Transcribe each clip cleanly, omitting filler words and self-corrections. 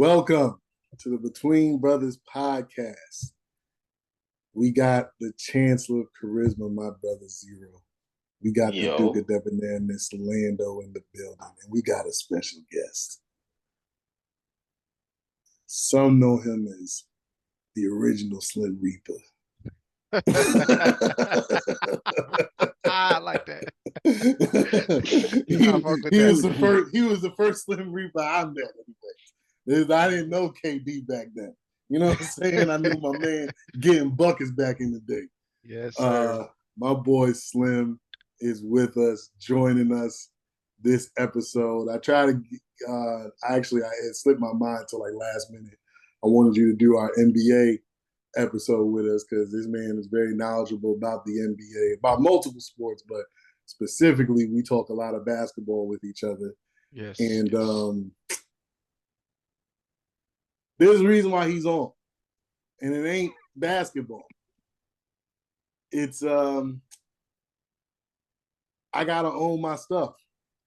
Welcome to the Between Brothers podcast. We got the Chancellor of Charisma, my brother Zero. We got the Duke of Debonair, Miss Lando in the building, and we got a special guest. Some know him as the original Slim Reaper. I like that. He was the first Slim Reaper I met. I didn't know KD back then. You know what I'm saying? I knew my man getting buckets back in the day. Yes, sir. My boy Slim is with us, joining us this episode. I tried to, I had slipped my mind till like last minute. I wanted you to do our NBA episode with us because this man is very knowledgeable about the NBA, about multiple sports, but specifically we talk a lot of basketball with each other. Yes. And there's a reason why he's on. And it ain't basketball. It's I gotta own my stuff.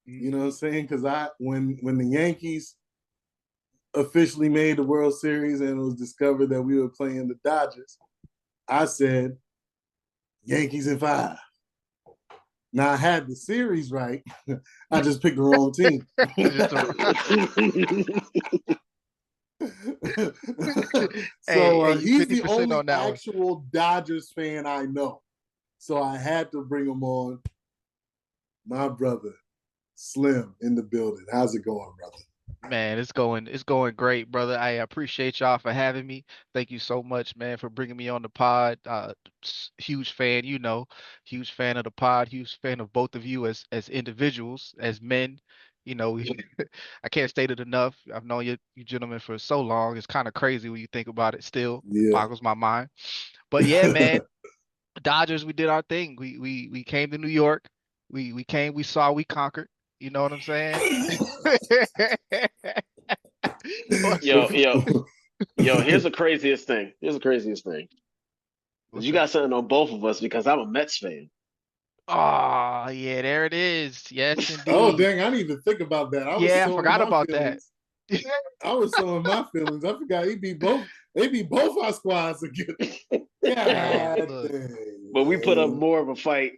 You know what I'm saying? Because when the Yankees officially made the World Series and it was discovered that we were playing the Dodgers, I said, Yankees in 5. Now I had the series right. I just picked the wrong team. So he's the only actual Dodgers fan I know. So I had to bring him on. My brother, Slim, in the building. How's it going, brother? Man, it's going great, brother. I appreciate y'all for having me. Thank you so much, man, for bringing me on the pod. Huge fan, huge fan of the pod, huge fan of both of you as individuals, as men. I can't state it enough. I've known you gentlemen for so long. It's kind of crazy when you think about it. Still, boggles my mind. But yeah, man, Dodgers, we did our thing. We came to New York. We came, we saw, we conquered. You know what I'm saying? Here's the craziest thing. You got something on both of us because I'm a Mets fan. Oh, yeah, there it is. Yes, indeed. Oh, dang, I didn't even think about that. I forgot about that. I was showing my feelings. I forgot they beat both our squads again. But we put up more of a fight.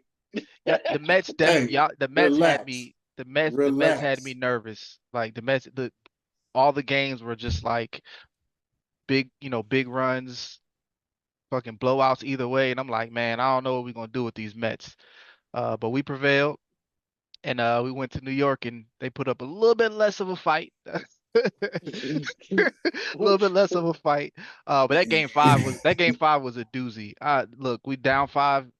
Yeah, the Mets definitely. The Mets had me. The Mets had me nervous. Like the Mets, all the games were just like big runs, fucking blowouts either way. And I'm like, man, I don't know what we're gonna do with these Mets. But we prevailed, and we went to New York, and they put up a little bit less of a fight. A little bit less of a fight. But that game five was a doozy. Look, we down 5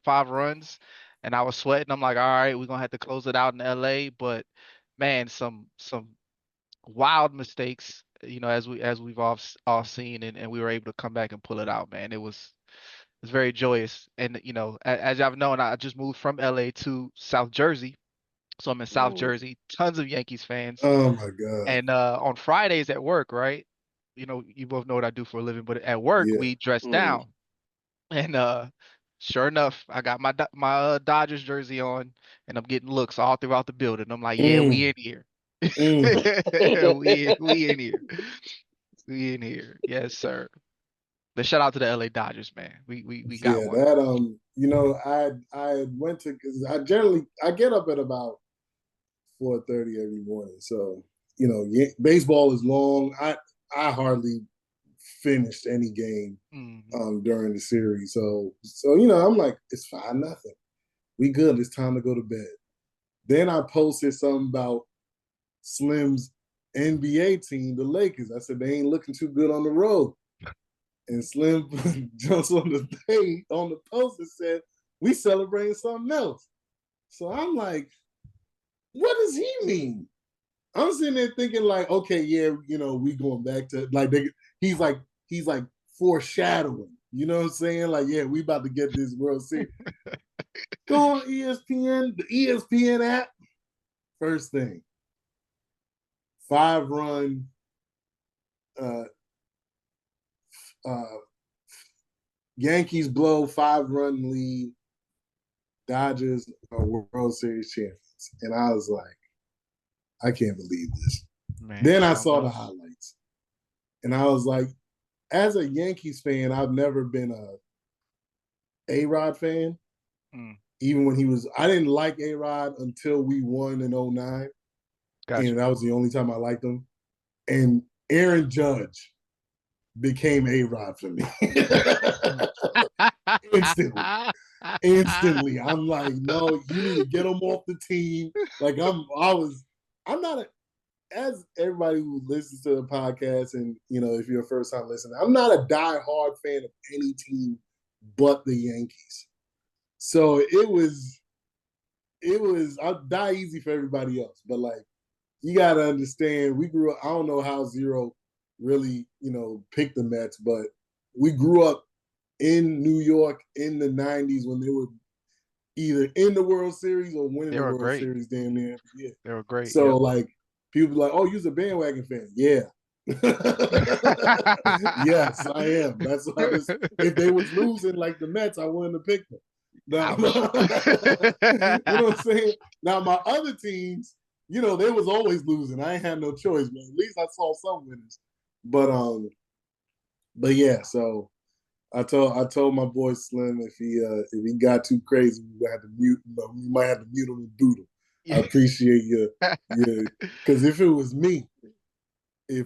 runs, and I was sweating. I'm like, all right, we're gonna have to close it out in LA. But man, some wild mistakes, as we've all seen, and we were able to come back and pull it out, man. It was very joyous. And as y'all know, I just moved from LA to South Jersey. So I'm in South Jersey, tons of Yankees fans. Oh my God. And on Fridays at work, right? You both know what I do for a living, but at work we dress down. And sure enough, I got my Dodgers jersey on, and I'm getting looks all throughout the building. I'm like, yeah, we in here. we in here. We in here. Yes, sir. But shout out to the LA Dodgers, man. We got one. That I went to, because I get up at about 4:30 every morning. So, baseball is long. I hardly finished any game during the series. So I'm like, it's 5-0. We good. It's time to go to bed. Then I posted something about Slim's NBA team, the Lakers. I said they ain't looking too good on the road. And Slim jumps on the post and said, we celebrating something else. So I'm like, what does he mean? I'm sitting there thinking like, okay, yeah, we going back to like he's like foreshadowing. You know what I'm saying? Like, yeah, we about to get this World Series. Go on ESPN, the ESPN app. First thing, 5-run Yankees blow 5-run lead. Dodgers are World Series champions. And I was like, I can't believe this. Man, then I saw the highlights. And I was like, as a Yankees fan, I've never been A-Rod fan. Even when he was, I didn't like A-Rod until we won in 09. Gotcha. And that was the only time I liked him. And Aaron Judge became A-Rod for me. Instantly. I'm like, no, you need to get him off the team. Like I'm not as everybody who listens to the podcast, and if you're a first time listener, I'm not a die-hard fan of any team but the Yankees. So it was I'll die easy for everybody else, but like you gotta understand, we grew up. I don't know how Zero really, picked the Mets, but we grew up in New York in the 90s when they were either in the World Series or winning the World Series damn near every year. They were great. So like people be like, "Oh, you're a bandwagon fan." Yeah. Yes, I am. That's what I was. If they was losing like the Mets, I wouldn't have picked them. Now, you know what I'm saying? Now my other teams, they was always losing. I ain't had no choice, man. At least I saw some winners. But yeah, so I told my boy Slim if he got too crazy, we might have to mute him and boot him. I appreciate your because if it was me, the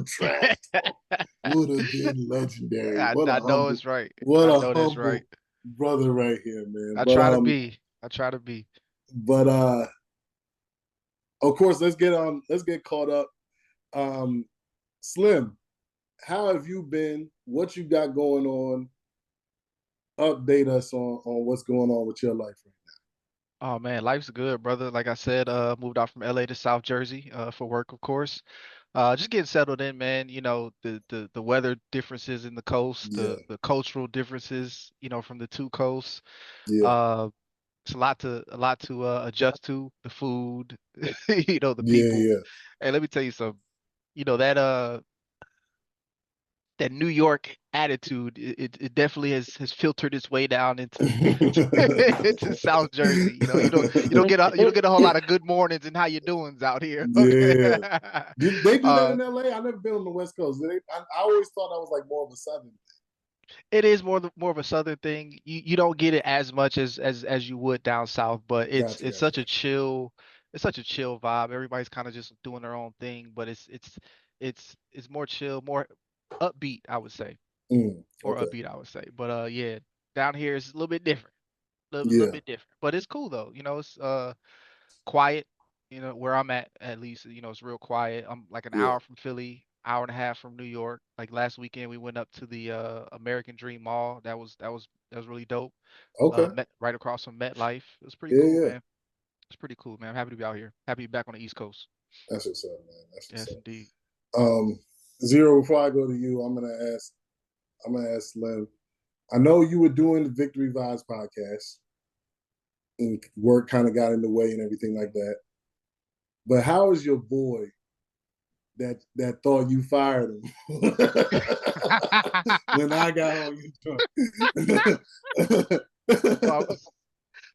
trash would have been legendary. I know it's right. What a humble brother right here, man. I try to be. But of course, let's get caught up. Slim, how have you been? What you got going on? Update us on what's going on with your life right now. Oh man, life's good, brother. Like I said, moved out from LA to South Jersey for work, of course. Just getting settled in, man. The weather differences in the coast, the cultural differences, from the two coasts. Yeah. It's a lot to adjust to. The food, the people. Yeah. Hey, let me tell you something. That New York attitude, it definitely has filtered its way down into into South Jersey. You don't get a whole lot of good mornings and how you doings out here. Okay? Yeah. Did they do that in LA? I've never been on the West Coast. I always thought that was like more of a Southern thing. It is more of a Southern thing. You don't get it as much as you would down south, but it's such a chill. It's such a chill vibe. Everybody's kind of just doing their own thing, but it's more chill, more upbeat, I would say. Or upbeat, I would say. But yeah, down here it's a little bit different. Little bit different. But it's cool though. It's quiet, where I'm at least, it's real quiet. I'm like an hour from Philly, hour and a half from New York. Like last weekend we went up to the American Dream Mall. That was really dope. Okay. Right across from MetLife. It was pretty cool, man. It's pretty cool, man. I'm happy to be out here. Happy to be back on the East Coast. That's what's up, man. That's what's up. Indeed. Indeed. Zero, before I go to you, I'm gonna ask Slim. I know you were doing the Victory Vibes podcast, and work kind of got in the way and everything like that. But how is your boy that thought you fired him when I got on you?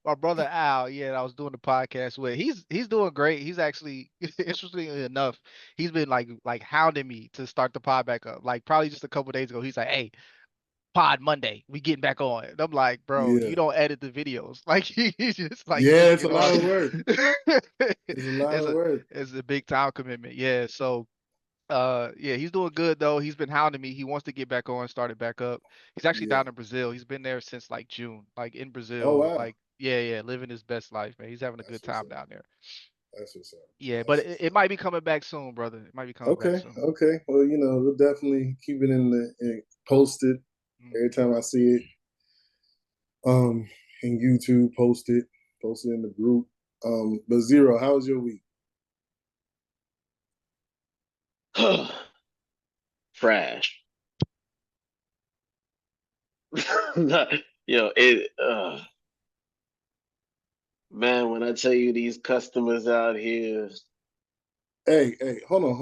My brother Al, I was doing the podcast with. He's doing great. He's actually, interestingly enough, he's been like hounding me to start the pod back up. Like probably just a couple days ago, he's like, "Hey, pod Monday, we getting back on." And I'm like, "Bro, you don't edit the videos." Like he's just like, it's a lot of work. It's a lot of work. It's a big time commitment. Yeah, so. He's doing good though. He's been hounding me. He wants to get back on, start it back up. He's actually down in Brazil. He's been there since like June, like in Brazil. Oh, wow. Like living his best life, man. He's having a good time down there. That's what's up. Yeah, but it might be coming back soon, brother. It might be coming back soon. Okay. Well, we'll definitely keep it posted every time I see it. In YouTube, post it in the group. But Zero, how was your week? Trash. Man, when I tell you these customers out here. Hey, hold on.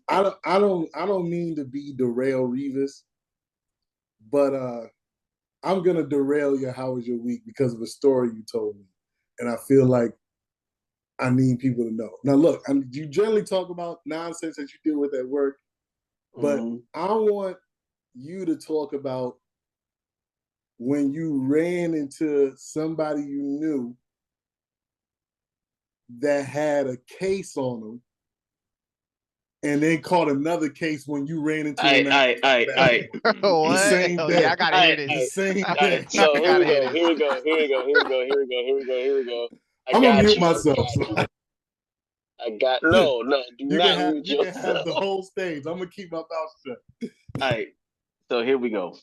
I don't mean to be derail Revis, but I'm gonna derail your how was your week because of a story you told me. And I feel like I need people to know. Now, look, you generally talk about nonsense that you deal with at work, but I want you to talk about when you ran into somebody you knew that had a case on them, and then caught another case when you ran into them. The same day. Yeah, I gotta hear this. The same day. So here we go. I'm gonna mute myself. No, do not mute yourself. You can have the whole stage. I'm gonna keep my mouth shut. All right, so here we go.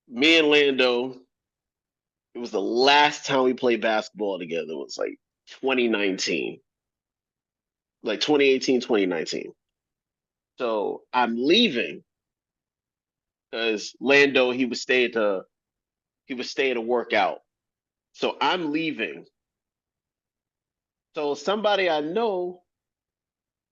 Me and Lando, it was the last time we played basketball together. It was like 2019. Like 2018, 2019. So I'm leaving because Lando, he was staying to work out. So I'm leaving. So somebody I know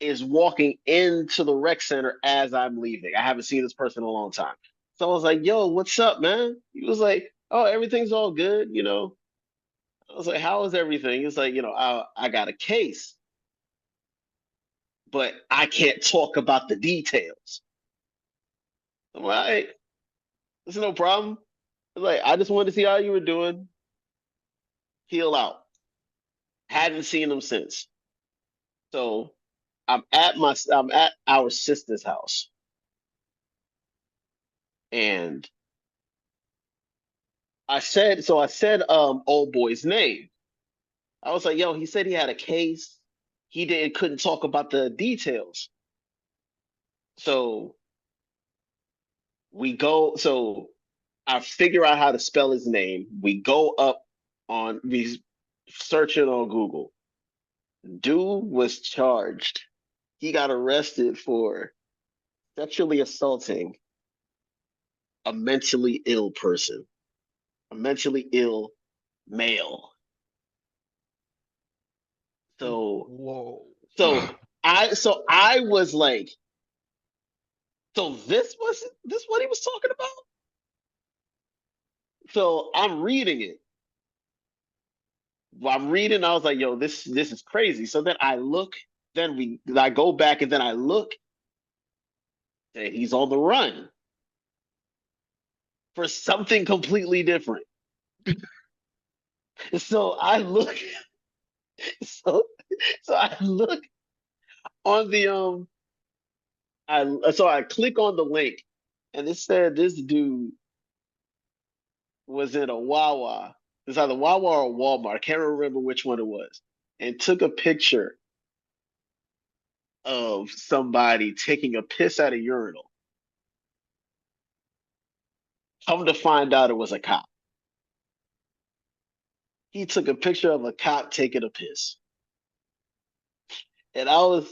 is walking into the rec center as I'm leaving. I haven't seen this person in a long time. So I was like, yo, what's up, man? He was like, oh, everything's all good, you know. I was like, how is everything? He's like, you know, I got a case, but I can't talk about the details. I'm like, all right, there's no problem. Like, I just wanted to see how you were doing. Heal out. Hadn't seen him since. So I'm at our sister's house. And I said old boy's name. I was like, yo, he said he had a case. He couldn't talk about the details. So I figure out how to spell his name. We search it on Google. Dude was charged. He got arrested for sexually assaulting a mentally ill person, a mentally ill male. So, whoa. I was like, so this what he was talking about? So I'm reading it. While I'm reading, I was like, yo, this is crazy. So then I go back and then I look, and he's on the run for something completely different. So I look, so I look on the I click on the link, and it said this dude was in a Wawa. It's either Wawa or Walmart. I can't remember which one it was. And took a picture of somebody taking a piss at a urinal. Come to find out it was a cop. He took a picture of a cop taking a piss. And I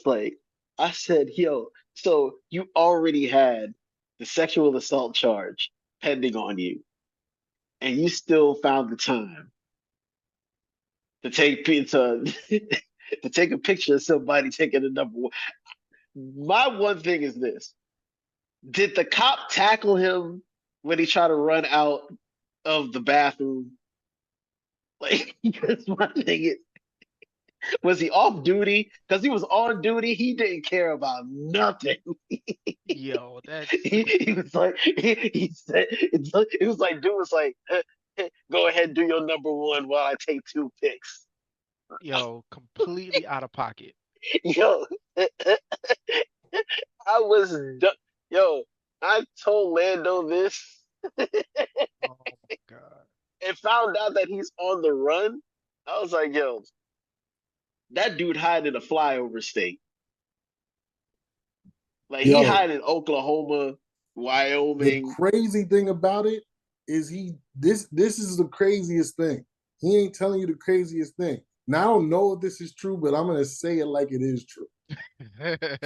said, yo, so you already had the sexual assault charge pending on you, and you still found the time to take to take a picture of somebody taking a number one. My one thing is this: did the cop tackle him when he tried to run out of the bathroom? Like, because my thing is, was he off duty? Because he was on duty, he didn't care about nothing. Yo, that's he was like, he said, it was like, dude was like, go ahead, do your number one while I take two pics. yo, completely out of pocket. Yo, I was done. Yo, I told Lando this. Oh my god. And found out that he's on the run. I was like, yo, that dude hide in a flyover state. Like, he hide in Oklahoma, Wyoming. The crazy thing about it is this is the craziest thing. He ain't telling you the craziest thing. Now, I don't know if this is true, but I'm gonna say it like it is true.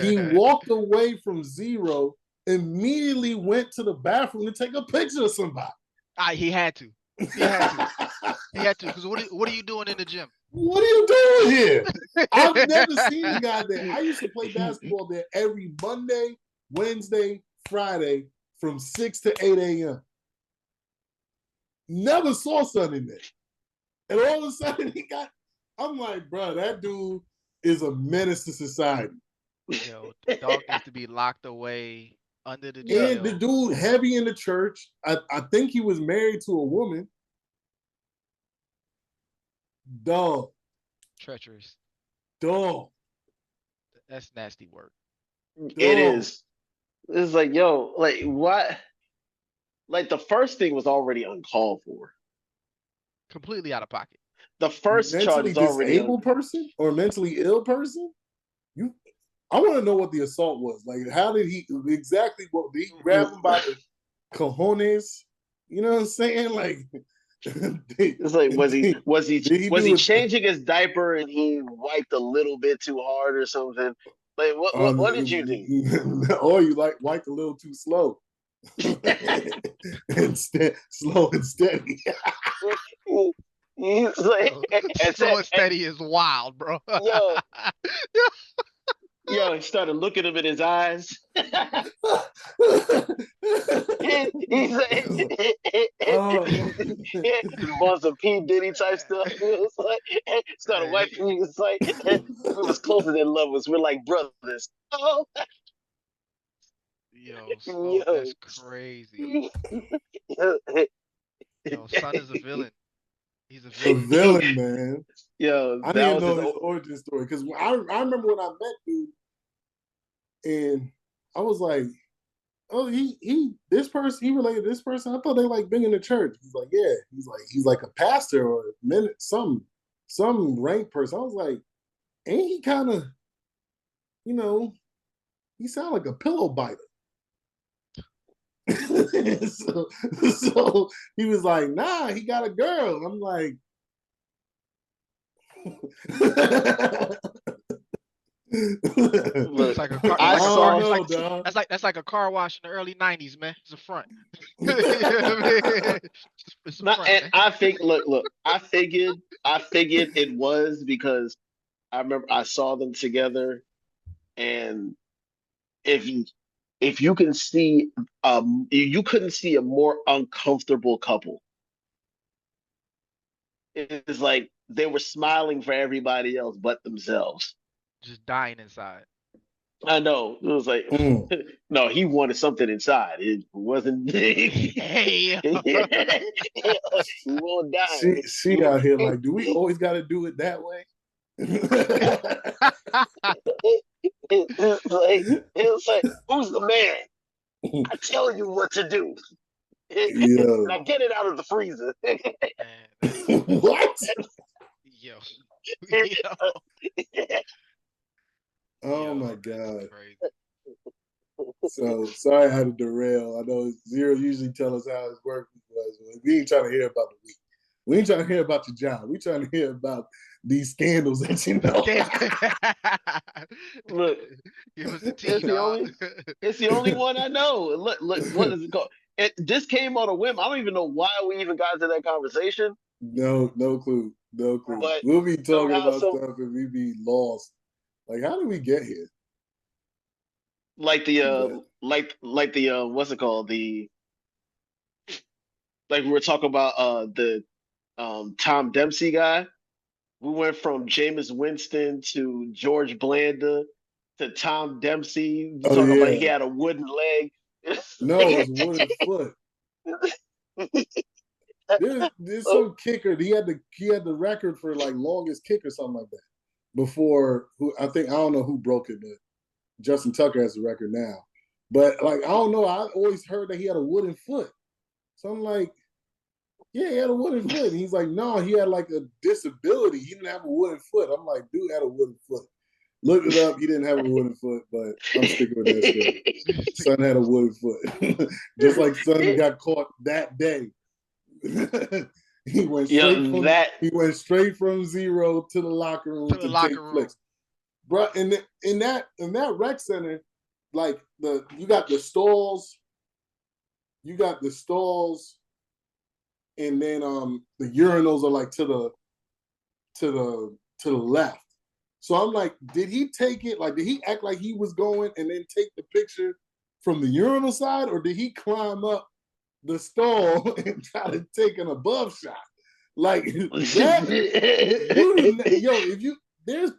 He walked away from Zero, immediately went to the bathroom to take a picture of somebody. He had to. He had to. Because what are you doing in the gym? What are you doing here? I've never seen a guy there. I used to play basketball there every Monday, Wednesday, Friday from 6 to 8 a.m. Never saw Sonny there. And all of a sudden he got I'm like, bro, that dude is a menace to society. Yo, the dog needs to be locked away under the Yeah. And the jail. dude heavy in the church. I think he was married to a woman. Dog. Treacherous. Dog. That's nasty work. It Dog. is. It's like, yo, like what? Like the first thing was already uncalled for. Completely out of pocket. The first charge Mentally is already disabled person or mentally ill person? You I want to know what the assault was. Like, how did he exactly? What did he grab him by the cojones? You know what I'm saying? Like, It's like did he was do he it changing his diaper and he wiped a little bit too hard or something? Like what did you do? or you like wiped a little too slow? Slow and steady. He's like, Slow and steady is wild, bro. yo, yo, he started looking him in his eyes. He's like, on some P. Diddy type stuff. It was like, started wiping. He was like, we was closer than lovers. We're like brothers. Oh, Yo, Smoke, yo. that's crazy. Yo, son is a villain. He's a A villain. villain, man. Yo, I that didn't was know his. his origin story because I remember when I met dude, and I was like, "Oh, he this person he related to this person. I thought they like being in the church." He's like, "Yeah." He's like a pastor or some rank person. I was like, "Ain't he kind of, you know, he sound like a pillow biter." so he was like, "Nah, he got a girl." I'm like. Look, It's like a car. It's I like a car. saw. It's like dog. that's like a car wash in the early '90s, man. It's a front. You know what I mean? It's a Not, front, and man. I think. Look. I figured it was because I remember I saw them together, and if you if you can see, you couldn't see a more uncomfortable couple. It's like they were smiling for everybody else but themselves. Just dying inside. I know. It was like, Mm. no, he wanted something inside. It wasn't. Hey. He won't die. She out here like, do we always got to do it that way? It's like, who's the man? I tell you what to do. Yo. Now get it out of the freezer. What? Yo. Yo. Oh Yo, my that's God. crazy. So sorry I had to derail. I know Zero usually tell us how his work was. We ain't trying to hear about the week. We ain't trying to hear about your job. We trying to hear about these scandals that you know. Look, Give us the tea, dog. It's the only one I know. Look, what is it called? This came on a whim. I don't even know why we even got into that conversation. No clue. No clue. But We'll be talking somehow, about stuff and we be lost. Like, how did we get here? like the But, what's it called? Like we were talking about the Tom Dempsey guy. We went from Jameis Winston to George Blanda to Tom Dempsey. You oh talking about yeah. he had a wooden leg. No, it was wooden foot. There's some kicker. He had the record for like longest kick or something like that. Before who I don't know who broke it, but Justin Tucker has the record now. But like I don't know, I always heard that he had a wooden foot. So I'm like, yeah, he had a wooden foot. And he's like, no, he had like a disability. He didn't have a wooden foot. I'm like, dude had a wooden foot. Look it up. He didn't have a wooden foot, but I'm sticking with that story. Son had a wooden foot. Just like son got caught that day. he went straight from Zero to the locker room to take flicks. Bro, in that rec center, like you got the stalls, and then the urinals are like to the left. So I'm like, did he take it? Like, did he act like he was going and then take the picture from the urinal side, or did he climb up the stall and try to take an above shot? Like that, if you there's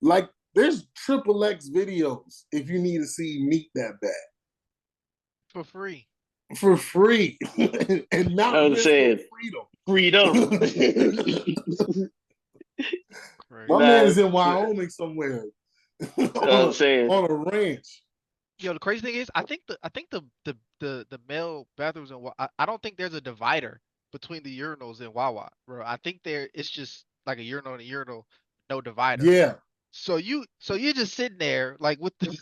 like there's triple X videos if you need to see meat that bad. For free. For free. And not I'm saying freedom. My man is in Wyoming somewhere. on a ranch. Yo, the crazy thing is, I think the male bathrooms in I don't think there's a divider between the urinals in Wawa, bro. I think it's just like a urinal and a urinal, no divider. Yeah. So you're just sitting there like with the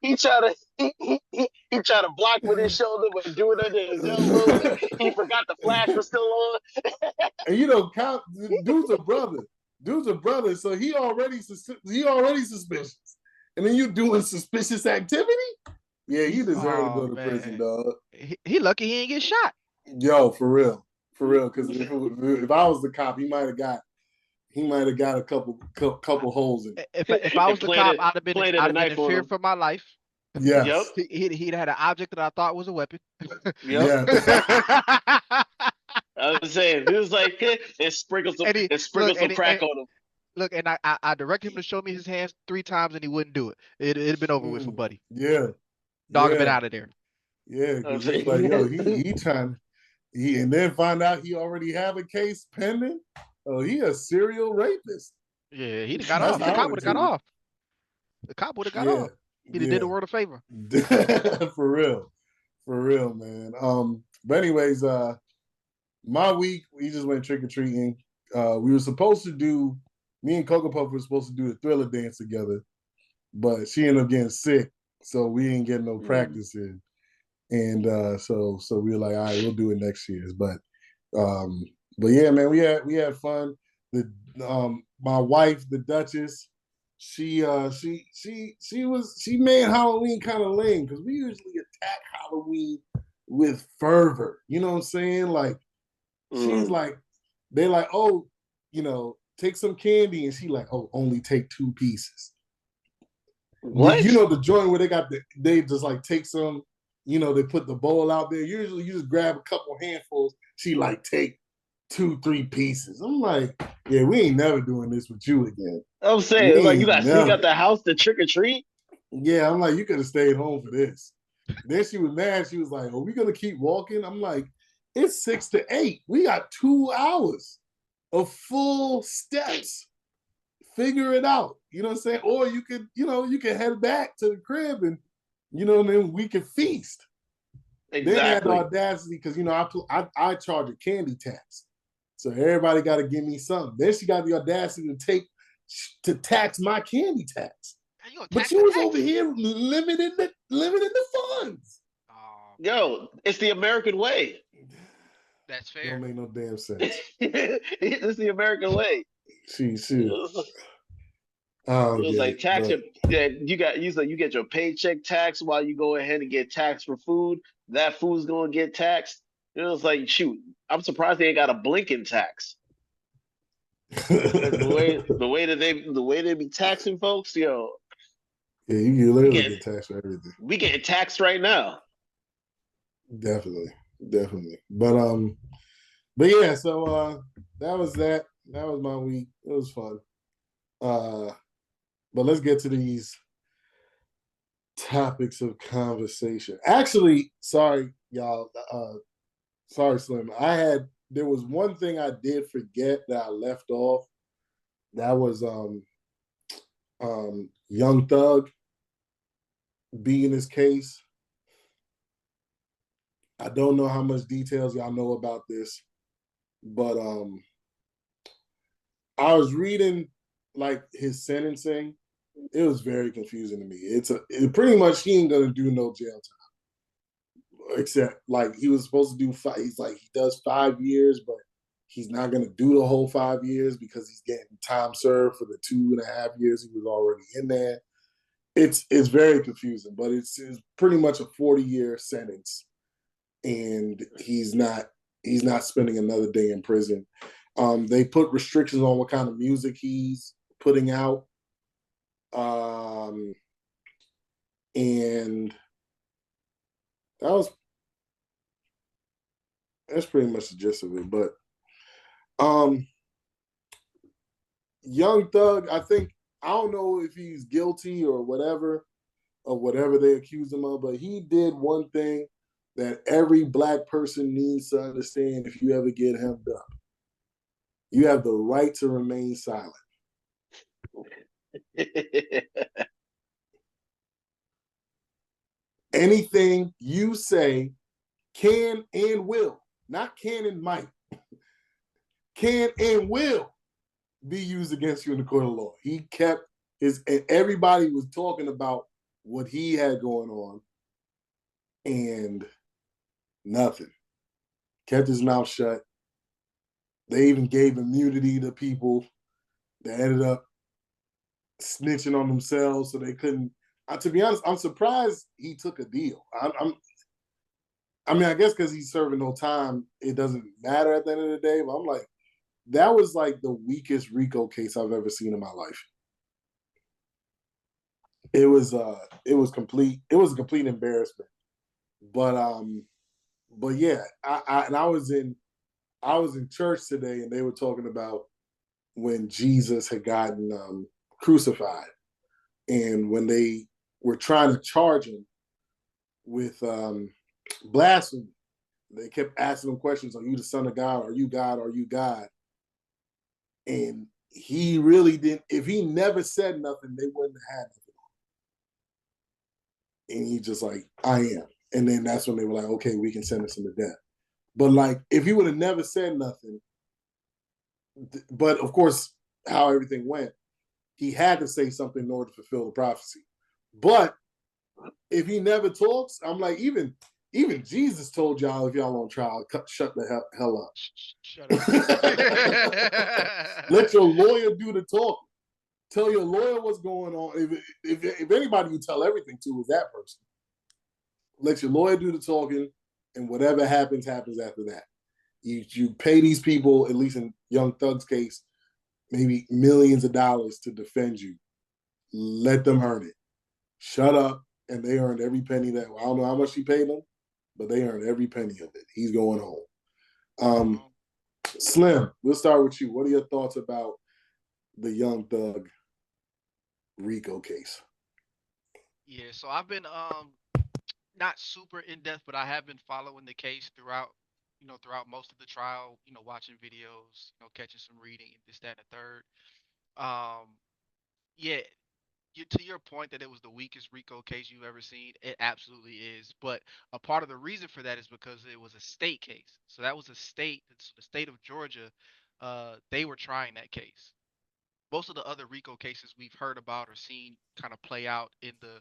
he tried to block with his shoulder, but do it under his elbow. And he forgot the flash was still on. And dude's a brother, so he already suspicious. And then you doing suspicious activity? Yeah, he deserved to go to prison, dog. He lucky he ain't get shot. Yo, for real. Because if I was the cop, he might have got a couple holes in it. If I was the cop, I'd have been in fear for my life. Yes. Yep. He'd had an object that I thought was a weapon. Yep. Yeah. I was saying, he was like, it sprinkled some crack on him. Look, and I directed him to show me his hands 3 times, and he wouldn't do it. It'd been over with for Buddy. Yeah. Dog had been out of there. Yeah, because he's like, yo, he trying, and then find out he already have a case pending. Oh, he a serial rapist. Yeah, he'd have got off. The cop would have got off. The cop would have got off. He'd have did the world a favor. For real, man. But anyways, my week, we just went trick-or-treating. We were supposed to do, me and Cocoa Puff were supposed to do the Thriller dance together, but she ended up getting sick, so we didn't get no practice in. And so we were like, all right, we'll do it next year. But yeah, man, we had fun. My wife, the Duchess, she made Halloween kind of lame because we usually attack Halloween with fervor. You know what I'm saying? Like she's like, they're like, oh, take some candy, and she like, oh, only take 2 pieces. What? You know the joint where they just like take some, they put the bowl out there. Usually you just grab a couple handfuls. She like take 2-3 pieces. I'm like, yeah, we ain't never doing this with you again. I'm saying, like, you got to sneak out the house to trick or treat? Yeah, I'm like, you could have stayed home for this. Then she was mad. She was like, are we going to keep walking? I'm like, it's 6 to 8. We got 2 hours of full steps. Figure it out. You know what I'm saying? Or you could, you can head back to the crib and, then we can feast. Exactly. Then had the audacity, because, I charge a candy tax. So everybody got to give me something. Then she got the audacity to tax my candy tax. But she was over here limiting the funds. Yo, it's the American way. That's fair. Don't make no damn sense. It's the American way. She. It was like tax your, you get your paycheck taxed while you go ahead and get taxed for food. That food's gonna get taxed. It was like, shoot, I'm surprised they ain't got a blinking tax. the way they be taxing folks, yo. Yeah, you literally get taxed for everything. We getting taxed right now. Definitely. But yeah, so that was that. That was my week. It was fun. But let's get to these topics of conversation. Actually, sorry, y'all. Sorry, Slim. There was one thing I did forget that I left off. That was Young Thug being his case. I don't know how much details y'all know about this, but I was reading like his sentencing. It was very confusing to me. It pretty much he ain't gonna do no jail time, except like he was supposed to do 5. He's like he does 5 years, but he's not gonna do the whole 5 years because he's getting time served for the 2.5 years he was already in there. It's very confusing, but it's pretty much a 40-year sentence, and he's not spending another day in prison. They put restrictions on what kind of music he's putting out. And that was that's pretty much the gist of it. But um, Young Thug, I don't know if he's guilty or whatever of whatever they accuse him of, but he did one thing that every black person needs to understand. If you ever get hemmed up, you have the right to remain silent. Anything you say can and will, not can and might, can and will be used against you in the court of law. He kept and everybody was talking about what he had going on, and nothing. Kept his mouth shut. They even gave immunity to people that ended up snitching on themselves, so they couldn't. To be honest, I'm surprised he took a deal. I mean, I guess because he's serving no time, it doesn't matter at the end of the day. But I'm like, that was like the weakest RICO case I've ever seen in my life. It was complete. It was a complete embarrassment. But yeah, I was in church today, and they were talking about when Jesus had gotten crucified, and when they were trying to charge him with blasphemy, they kept asking him questions: "Are you the Son of God? Are you God? Are you God?" And he really didn't. If he never said nothing, they wouldn't have had nothing. And he just like, "I am." And then that's when they were like, "Okay, we can sentence him to death." But like, if he would have never said nothing, but of course, how everything went, he had to say something in order to fulfill the prophecy. But if he never talks, I'm like, even Jesus told y'all, if y'all on trial, shut the hell up. Shut up. Let your lawyer do the talking. Tell your lawyer what's going on. If anybody you tell everything to is that person, let your lawyer do the talking, and whatever happens, happens after that. You pay these people, at least in Young Thug's case, maybe millions of dollars to defend you. Let them earn it. Shut up, and they earned every penny that. I don't know how much he paid them, but they earned every penny of it. He's going home. Slim, we'll start with you. What are your thoughts about the Young Thug RICO case? Yeah, so I've been not super in depth, but I have been following the case throughout, throughout most of the trial, watching videos, catching some reading, this, that, and the third. Um, yeah, to your point that it was the weakest RICO case you've ever seen, it absolutely is. But a part of the reason for that is because it was a state case. So that was a state, it's the state of Georgia. They were trying that case. Most of the other RICO cases we've heard about or seen kind of play out in the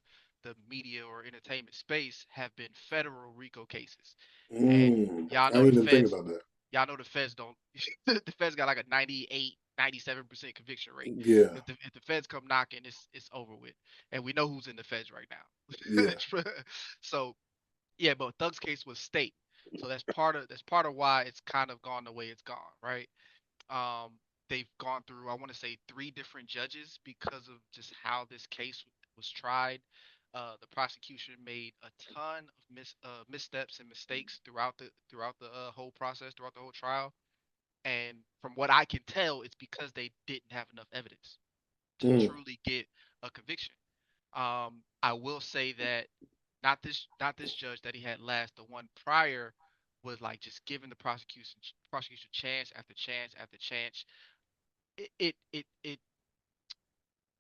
media or entertainment space have been federal RICO cases. And I didn't even think about that. y'all know the feds don't the feds got like a 98, 97% conviction rate. Yeah. If the feds come knocking, it's over with. And we know who's in the feds right now. Yeah. So yeah, but Thug's case was state. So that's part of why it's kind of gone the way it's gone, right? Um, they've gone through, I want to say, three different judges because of just how this case was tried. The prosecution made a ton of missteps and mistakes throughout the whole process, throughout the whole trial. And from what I can tell, it's because they didn't have enough evidence to truly get a conviction. I will say that not this judge that he had last, the one prior, was like just giving the prosecution chance after chance after chance. It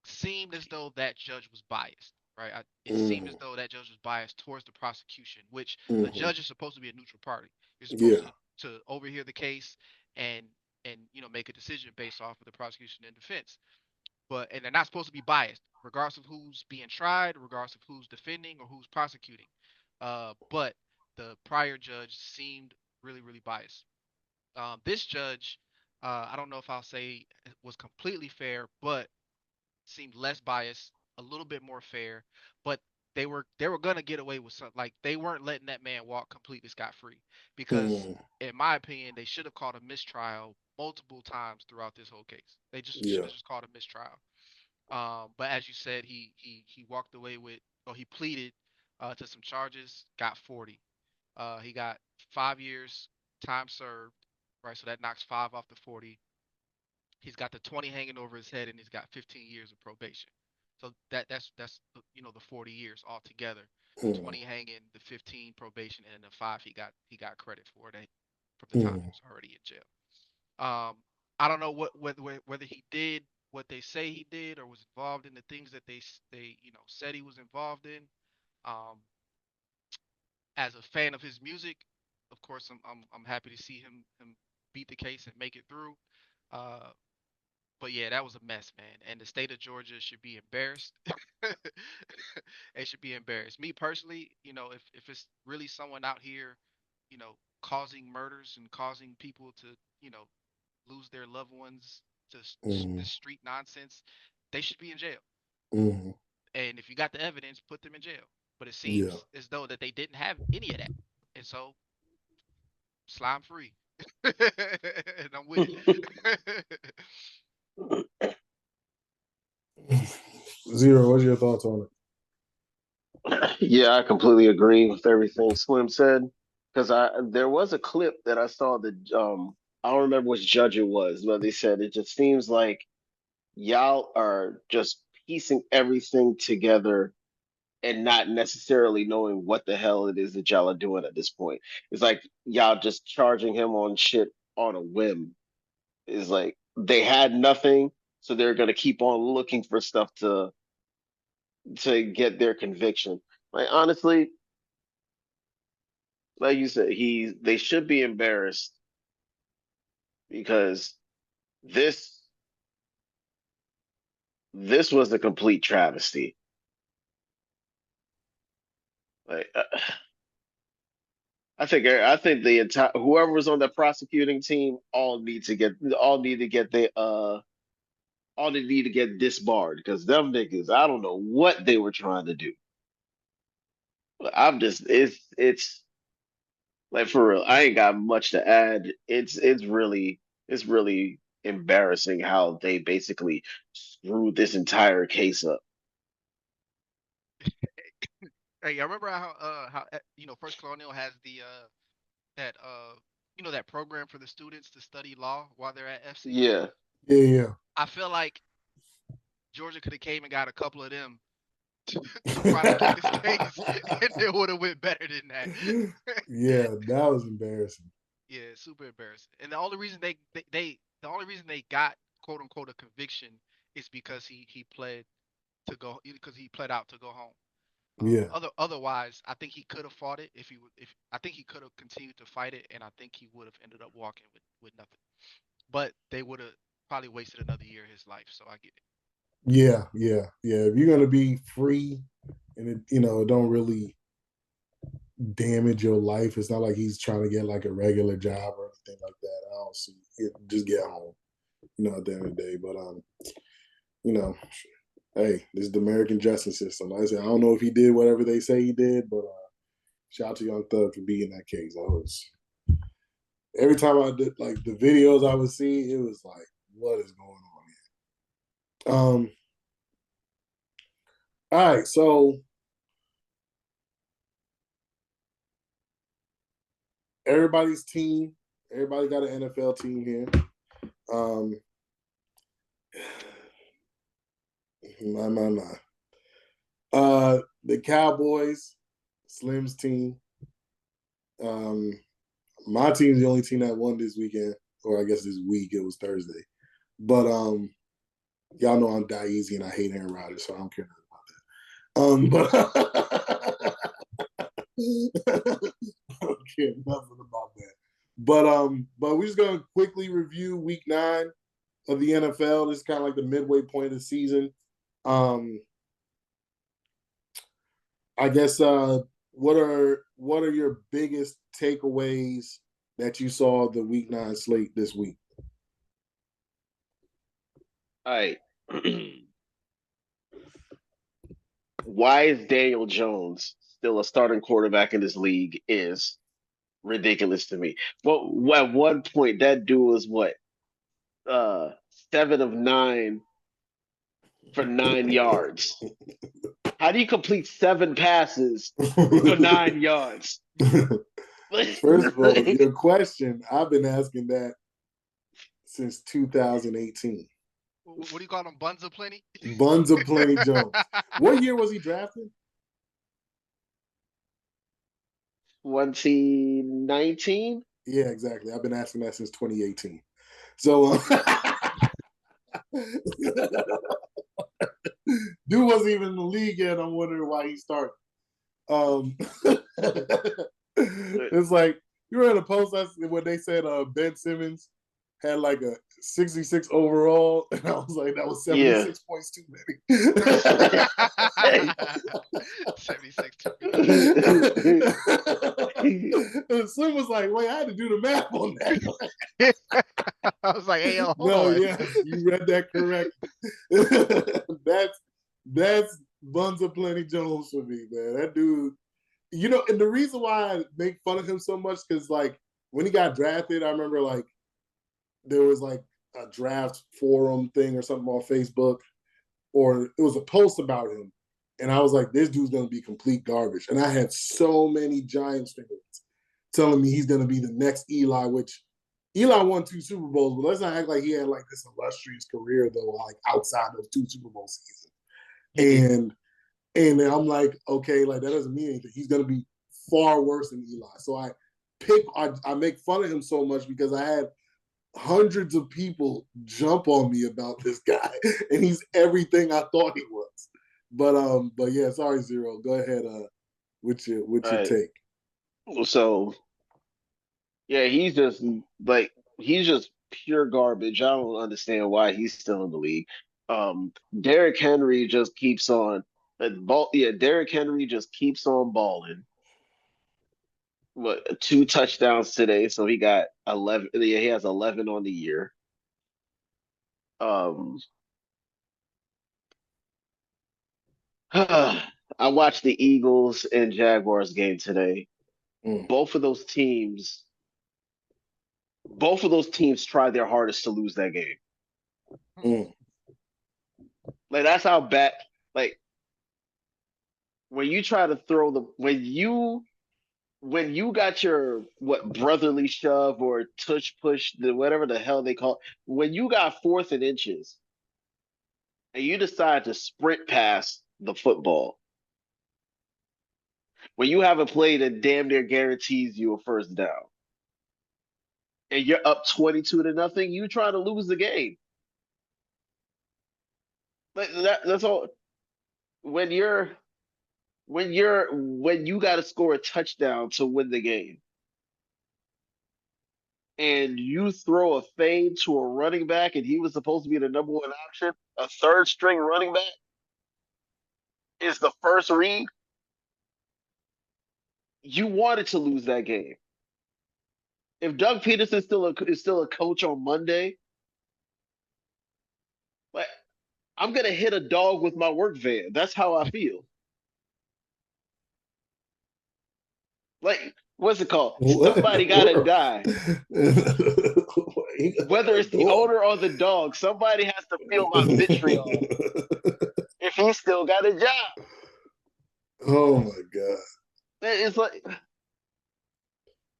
seemed as though that judge was biased, right? It seemed as though that judge was biased towards the prosecution, which a judge is supposed to be a neutral party. You're supposed Yeah. to overhear the case and make a decision based off of the prosecution and defense. And they're not supposed to be biased, regardless of who's being tried, regardless of who's defending or who's prosecuting. But the prior judge seemed really, really biased. This judge, I don't know if I'll say it was completely fair, but seemed less biased, a little bit more fair. But they were gonna get away with something. Like they weren't letting that man walk completely scot free because, in my opinion, they should have called a mistrial multiple times throughout this whole case. They just should Yeah. have just called a mistrial. But as you said, he walked away with, or he pleaded to some charges, got 40. He got 5 years time served, right? So that knocks 5 off the 40. He's got the 20 hanging over his head, and he's got 15 years of probation. So that's the 40 years altogether. The 20 hanging, the 15 probation, and then the 5 he got credit for that from the time he was already in jail. I don't know whether he did what they say he did or was involved in the things that they said he was involved in. Um, as a fan of his music, of course, I'm happy to see him beat the case and make it through. Uh, but yeah, that was a mess, man. And the state of Georgia should be embarrassed. It should be embarrassed. Me personally, if it's really someone out here, causing murders and causing people to, lose their loved ones to this street nonsense, they should be in jail. And if you got the evidence, put them in jail. But it seems as though that they didn't have any of that, and so slime free, and I'm with it. Zero, what's your thoughts on it? Yeah, I completely agree with everything Slim said. Because there was a clip that I saw that I don't remember which judge it was, but they said it just seems like y'all are just piecing everything together and not necessarily knowing what the hell it is that y'all are doing at this point. It's like y'all just charging him on shit on a whim. It's like they had nothing, so they're gonna keep on looking for stuff to get their conviction. Like honestly, like you said, they should be embarrassed because this this was a complete travesty. Like I think the entire whoever was on the prosecuting team all need to get all they need to get disbarred because them niggas, I don't know what they were trying to do. I'm just it's like for real. I ain't got much to add. It's really embarrassing how they basically screwed this entire case up. Hey, I remember how First Colonial has that that program for the students to study law while they're at FC. Yeah. Yeah. I feel like Georgia could have came and got a couple of them to prosecute this case, and it would have went better than that. Yeah, that was embarrassing. Yeah, super embarrassing. And the only reason they got quote unquote a conviction is because he pled out to go home. Yeah. Otherwise, I think he could have fought it if I think he could have continued to fight it, and I think he would have ended up walking with nothing. But they would have probably wasted another year of his life. So I get it. Yeah. If you're gonna be free, and it don't really damage your life. It's not like he's trying to get like a regular job or anything like that. I don't see it. Just get home, at the end of the day. But hey, this is the American justice system. Like I said, I don't know if he did whatever they say he did, but shout out to Young Thug for being that case. Every time I did like the videos I would see, it was like, what is going on here? All right, so everybody got an NFL team here. My. The Cowboys, Slim's team. My team's the only team that won this weekend, or I guess this week. It was Thursday. But y'all know I'm die easy and I hate Aaron Rodgers, so I don't care about that. I don't care nothing about that. But we're just gonna quickly review week 9 of the NFL. This is kind of like the midway point of the season. I guess what are your biggest takeaways that you saw the week 9 slate this week? All right. Why is Daniel Jones still a starting quarterback in this league is ridiculous to me. Well, at one point that dude was what 7 of 9 for 9 yards. How do you complete 7 passes for 9 yards? First of all, your question, I've been asking that since 2018. What do you call them? Buns of Plenty? Buns of Plenty Jones. What year was he drafted? 2019? Yeah, exactly. I've been asking that since 2018. So, dude wasn't even in the league yet. I'm wondering why he started. It's like you read a post when they said Ben Simmons had like a 66 overall, and I was like, that was 76 points too many. 76 too many. And Slim was like, wait, I had to do the math on that. I was like, hey, yo, hold on. Yeah, you read that correct. That's Buns of Plenty Jones for me, man. That dude, and the reason why I make fun of him so much, because like when he got drafted, I remember like there was like a draft forum thing or something on Facebook, or it was a post about him. And I was like, this dude's going to be complete garbage. And I had so many Giants fans telling me he's going to be the next Eli, which Eli won 2 Super Bowls, but let's not act like he had like this illustrious career though, like outside of 2 Super Bowl seasons. And I'm like, okay, like that doesn't mean anything. He's going to be far worse than Eli. So I make fun of him so much because I had hundreds of people jump on me about this guy, and he's everything I thought he was. But yeah, sorry, Zero. Go ahead. With your take. So, yeah, he's just pure garbage. I don't understand why he's still in the league. Derrick Henry just keeps on. Derrick Henry just keeps on balling. 2 touchdowns today, so he got 11. Yeah, he has 11 on the year. I watched the Eagles and Jaguars game today. Both of those teams tried their hardest to lose that game. Like that's how bad. Like when you try to throw when you got your brotherly shove or tush push, whatever the hell they call it, when you got 4th and inches and you decide to sprint past the football, when you have a play that damn near guarantees you a first down, and you're up 22-0, you try to lose the game. That's all. When you got to score a touchdown to win the game, and you throw a fade to a running back, and he was supposed to be the number 1 option, a 3rd string running back is the first read. You wanted to lose that game. If Doug Peterson is still a coach on Monday, like I'm gonna hit a dog with my work van. That's how I feel. Like, what's it called? Somebody gotta die. Whether it's the owner or the dog, somebody has to feel my vitriol if he still got a job. Oh my God. It's like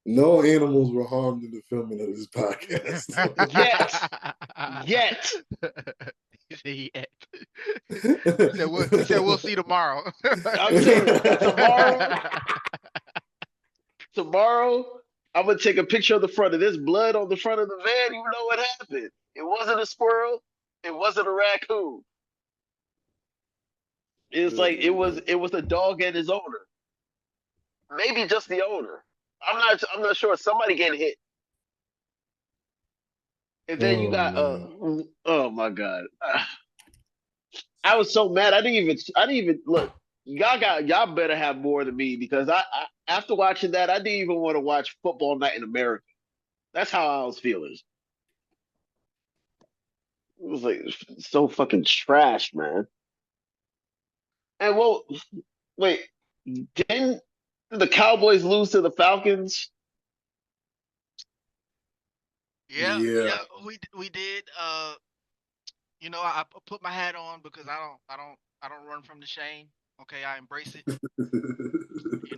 no animals were harmed in the filming of this podcast. Yet. He said we'll see tomorrow. I'm saying tomorrow I'm gonna take a picture of the front of this blood on the front of the van. You know what happened? It wasn't a squirrel. It wasn't a raccoon. It's like it was a dog and his owner. Maybe just the owner. I'm not sure. Somebody getting hit. And then you got oh my God. I was so mad. I didn't even look. Y'all better have more than me, because I after watching that, I didn't even want to watch Football Night in America. That's how I was feeling. It was like so fucking trash, man. And wait, didn't the Cowboys lose to the Falcons? Yeah, we did. I put my hat on because I don't run from the shame. Okay, I embrace it.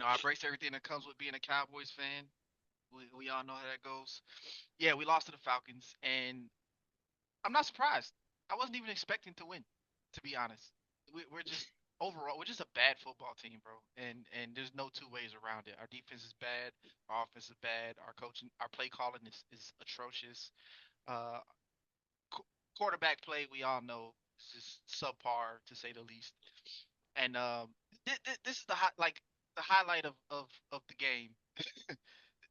I embrace everything that comes with being a Cowboys fan. We all know how that goes. Yeah, we lost to the Falcons, and I'm not surprised. I wasn't even expecting to win, to be honest. We're just overall we're just a bad football team, bro. And there's no two ways around it. Our defense is bad, our offense is bad, our coaching, our play calling is atrocious. Uh, qu- Quarterback play we all know is just subpar to say the least. And this is the highlight of the game.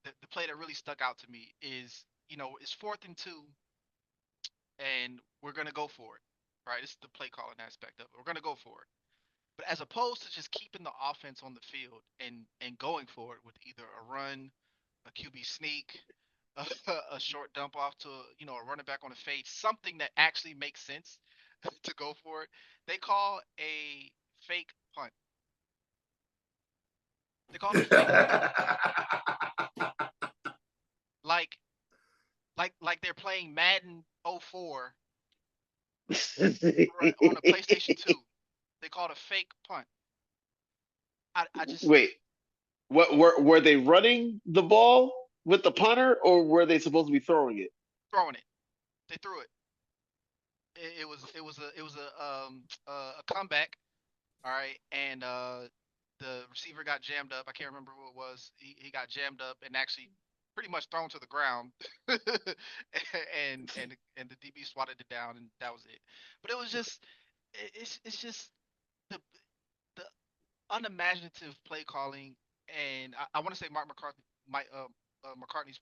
The play that really stuck out to me is it's 4th and 2 and we're gonna go for it, right? This is the play calling aspect of it. We're gonna go for it, but as opposed to just keeping the offense on the field and going for it with either a run, a QB sneak, a, a short dump off to a running back on a fade, something that actually makes sense to go for it. They call a fake punt. They called a fake punt, like like they're playing Madden '04 right, on a PlayStation 2. They called a fake punt. I just Wait, what were they running the ball with the punter, or were they supposed to be throwing it? throwing it. They threw it. It was a comeback. All right, and the receiver got jammed up. I can't remember who it was. He got jammed up and actually pretty much thrown to the ground, and the DB swatted it down, and that was it. But it was just it's just the the unimaginative play calling, and I want to say Mark McCarthy, McCartney's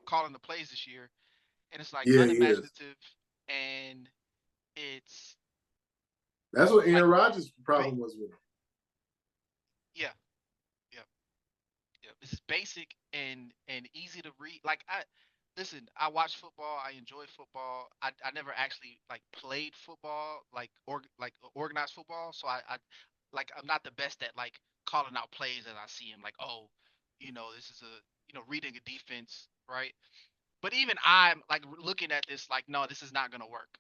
calling the plays this year, and it's like Yeah, he is. unimaginative, and it's That's what like Aaron Rodgers' problem was with him. yeah, yeah, yeah. This is basic and easy to read. Like I listen, I watch football. I enjoy football. I never actually like played football, like organized football. So I like I'm not the best at like calling out plays as I see them. Like oh, this is a reading a defense, right? But even I'm like looking at this like no, this is not gonna work.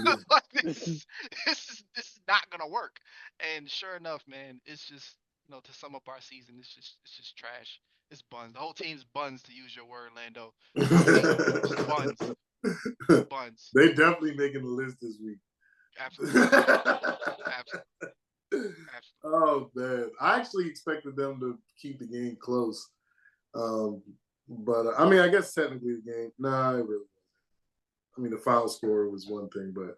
Yeah. Like this is not gonna work. And sure enough, man, it's just to sum up our season, it's just trash. It's buns. The whole team's buns, to use your word, Lando. Just buns, buns. They definitely making the list this week. Absolutely, absolutely, absolutely. Oh man, I actually expected them to keep the game close, but I mean, I guess technically the game. Nah, it really wasn't. I mean, the final score was one thing, but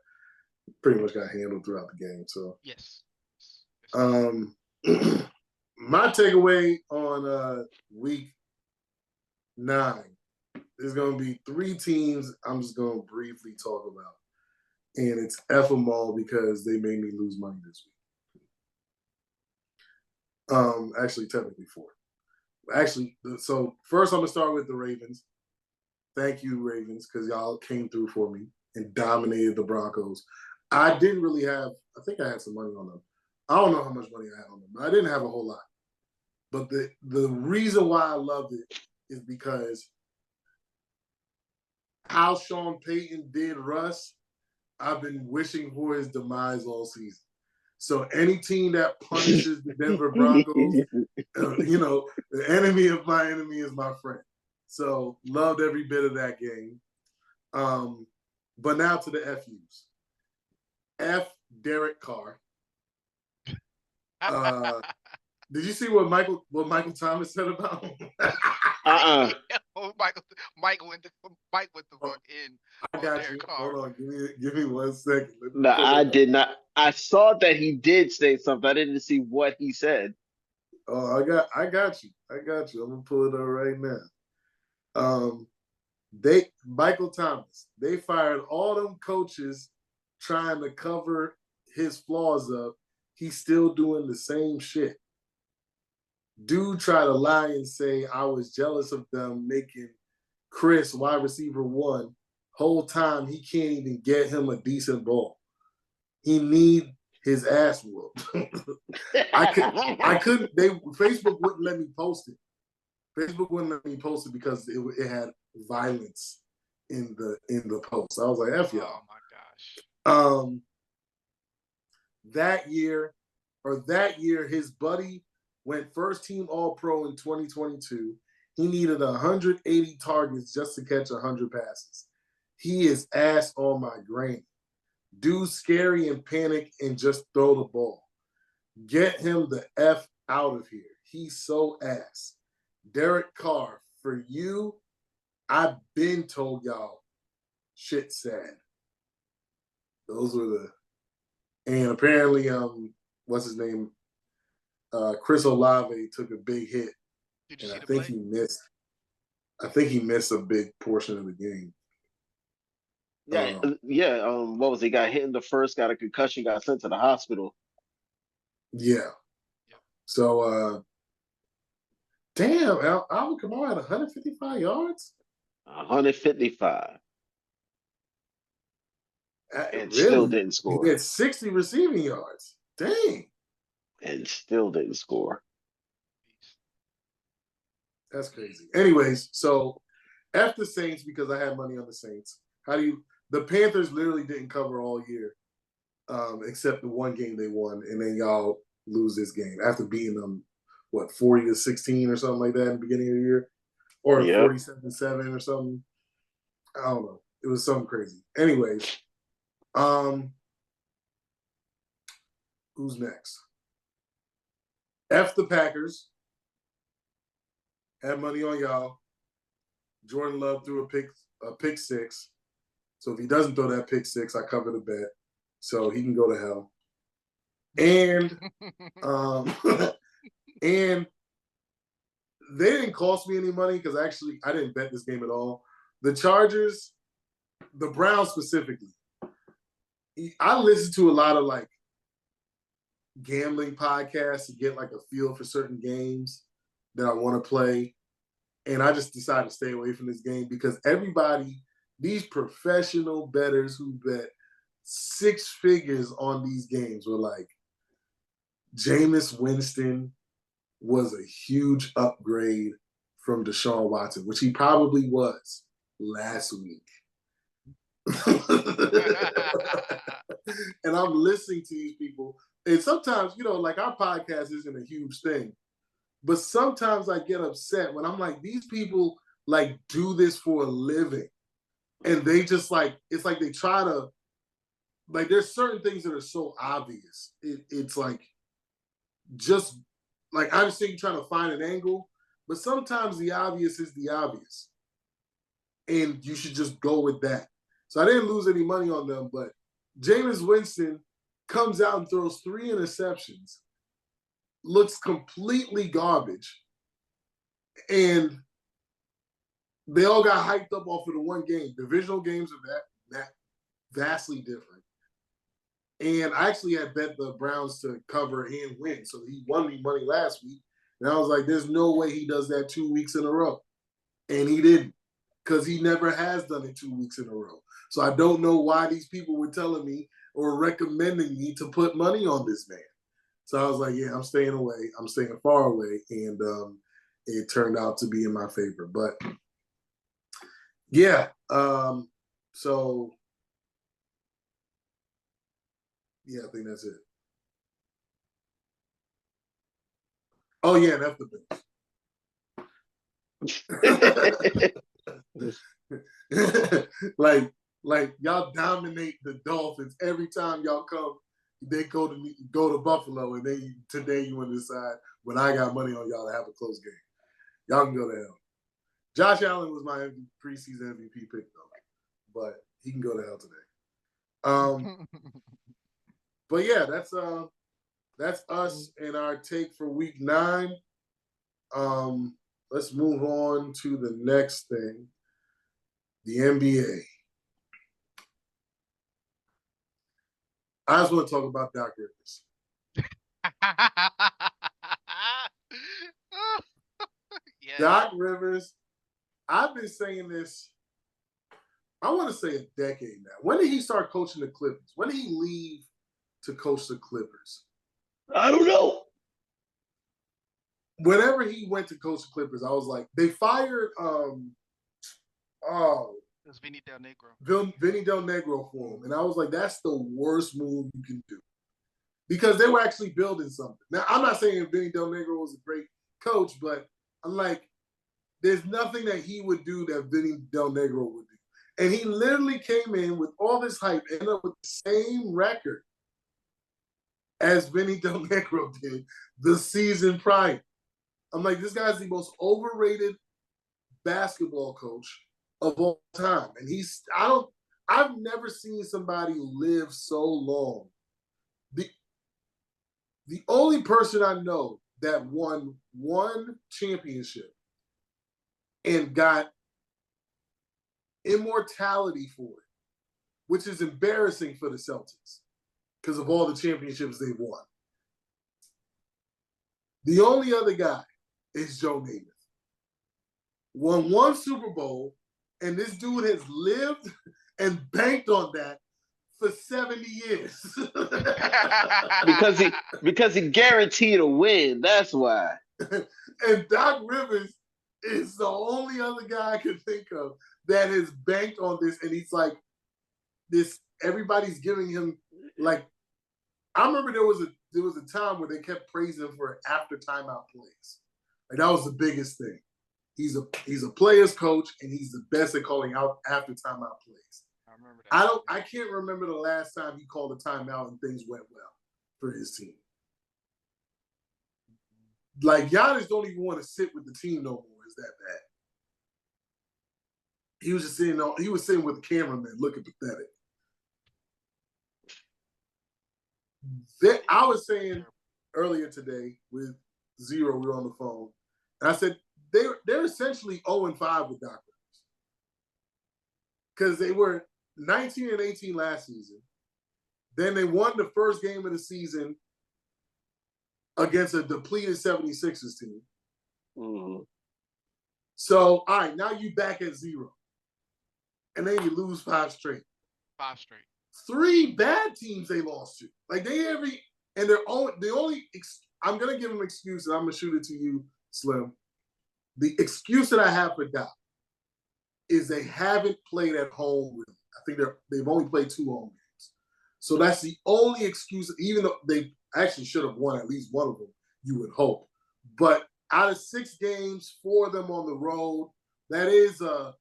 pretty much got handled throughout the game. So yes. My takeaway on week 9 is going to be 3 teams I'm just going to briefly talk about. And it's F them all because they made me lose money this week. Actually, technically 4. Actually, so first I'm going to start with the Ravens. Thank you, Ravens, because y'all came through for me and dominated the Broncos. I didn't really have, I think I had some money on them. I don't know how much money I had on them, but I didn't have a whole lot. But the reason why I loved it is because how Sean Payton did Russ, I've been wishing for his demise all season. So any team that punishes the Denver Broncos, the enemy of my enemy is my friend. So loved every bit of that game. But now to the FUs. F Derek Carr. Did you see what Michael Thomas said about him? Mike went the fuck in. I got you. Hold on, give me 1 second. No, I did not. I saw that he did say something. I didn't see what he said. Oh, I got you. I'm gonna pull it up right now. Michael Thomas, they fired all them coaches trying to cover his flaws up. He's still doing the same shit. Dude tried to lie and say I was jealous of them making Chris wide receiver 1. Whole time he can't even get him a decent ball. He need his ass whooped. I couldn't. Facebook wouldn't let me post it. Facebook wouldn't let me post it because it had violence in the post. I was like, F y'all. Oh my gosh. That year, his buddy went first team All Pro in 2022. he needed 180 targets just to catch 100 passes. He is ass on my granny. Dude scary and panic and just throw the ball. Get him the F out of here. He's so ass. Derek Carr, for you, I've been told y'all shit sad. Those were the, and apparently, what's his name? Chris Olave took a big hit. Did you and see I the think play? I think he missed a big portion of the game. Yeah, yeah. What was he? Got hit in the first, got a concussion, got sent to the hospital. Yeah. Yep. So, damn, Alvin Kamara had 155 yards? 155. And still Really? didn't He score. had 60 receiving yards. Dang. And still didn't score. That's crazy. Anyways, so F the Saints because I had money on the Saints. The Panthers literally didn't cover all year, except the one game they won, and then y'all lose this game after beating them, 40-16 or something like that in the beginning of the year, or 47-7 or something. I don't know. It was something crazy. Anyways, who's next? F the Packers. Had money on y'all. Jordan Love threw a pick six. So if he doesn't throw that pick six, I cover the bet. So he can go to hell. And and they didn't cost me any money because actually I didn't bet this game at all. The Chargers, the Browns specifically. I listen to a lot of like gambling podcasts to get like a feel for certain games that I want to play. And I just decided to stay away from this game because these professional bettors who bet six figures on these games were like, Jameis Winston was a huge upgrade from Deshaun Watson, which he probably was last week. And I'm listening to these people. And sometimes, like our podcast isn't a huge thing. But sometimes I get upset when I'm like, these people like do this for a living. And they just like, it's like they try to, like there's certain things that are so obvious. It's like, just like, I understand you trying to find an angle, but sometimes the obvious is the obvious. And you should just go with that. So I didn't lose any money on them, but Jameis Winston comes out and throws 3 interceptions, looks completely garbage. And they all got hyped up off of the one game. Divisional games are that vastly different. And I actually had bet the Browns to cover and win. So he won me money last week. And I was like, there's no way he does that 2 weeks in a row. And he didn't, because he never has done it 2 weeks in a row. So I don't know why these people were telling me or recommending me to put money on this man. So I was like, yeah, I'm staying away. I'm staying far away. And it turned out to be in my favor. But yeah, so yeah, I think that's it. Oh yeah, that's the best. like y'all dominate the Dolphins every time y'all come. They go to Buffalo, and today you want to decide when I got money on y'all to have a close game. Y'all can go to hell. Josh Allen was my preseason MVP pick though, but he can go to hell today. But yeah, that's us and our take for week 9. Let's move on to the next thing, the NBA. I just want to talk about Doc Rivers. Yes. Doc Rivers, I've been saying this, I want to say a decade now. When did he start coaching the Clippers? When did he leave to coach the Clippers? I don't know. Whenever he went to coach the Clippers, I was like, they fired it was Vinny Del Negro. Vinny Del Negro for him. And I was like, that's the worst move you can do. Because they were actually building something. Now, I'm not saying Vinny Del Negro was a great coach, but I'm like, there's nothing that he would do that Vinny Del Negro would do. And he literally came in with all this hype, ended up with the same record as Vinny Del Negro did the season prior. I'm like, this guy's the most overrated basketball coach of all time. And I've never seen somebody live so long. The only person I know that won one championship and got immortality for it, which is embarrassing for the Celtics because of all the championships they've won. The only other guy is Joe Namath. Won one Super Bowl, and this dude has lived and banked on that for 70 years. because he guaranteed a win. That's why. And Doc Rivers is the only other guy I can think of that has banked on this, and he's like this. Everybody's giving him like. I remember there was a time where they kept praising him for after timeout plays. Like that was the biggest thing. He's a player's coach, and he's the best at calling out after timeout plays. I remember that. I can't remember the last time he called a timeout and things went well for his team. Like Giannis don't even want to sit with the team no more. It's that bad. He was just sitting on. He was sitting with the cameraman, looking pathetic. I was saying earlier today with Zero, we were on the phone, and I said they're essentially 0-5 with Doc Rivers because they were 19-18 last season. Then they won the first game of the season against a depleted 76ers team. Mm. So, all right, now you back at 0. And then you lose 5 straight. 5 straight. 3 bad teams they lost to. Like I'm going to give them an excuse, and I'm going to shoot it to you, Slim. The excuse that I have for Doc is they haven't played at home really. I think they've only played 2 home games. So that's the only excuse, even though they actually should have won at least one of them, you would hope. But out of 6 games, 4 of them on the road, that is a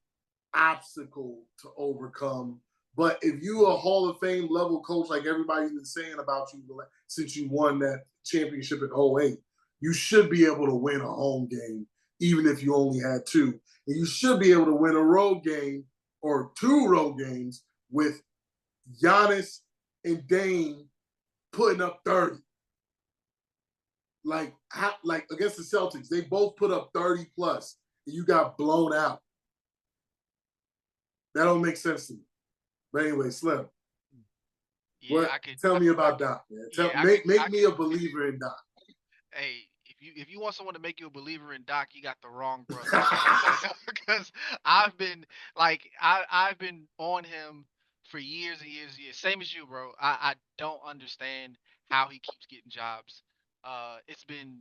obstacle to overcome. But if you're a Hall of Fame level coach, like everybody's been saying about you since you won that championship in 08, you should be able to win a home game, even if you only had 2. And you should be able to win a road game or 2 road games with Giannis and Dame putting up 30. Like against the Celtics, they both put up 30 plus, and you got blown out. That don't make sense to me. But anyway, Slim. Yeah, tell me about Doc, man. Make me a believer in Doc. Hey, if you want someone to make you a believer in Doc, you got the wrong brother. Because I've been on him for years and years and years. Same as you, bro. I don't understand how he keeps getting jobs. It's been,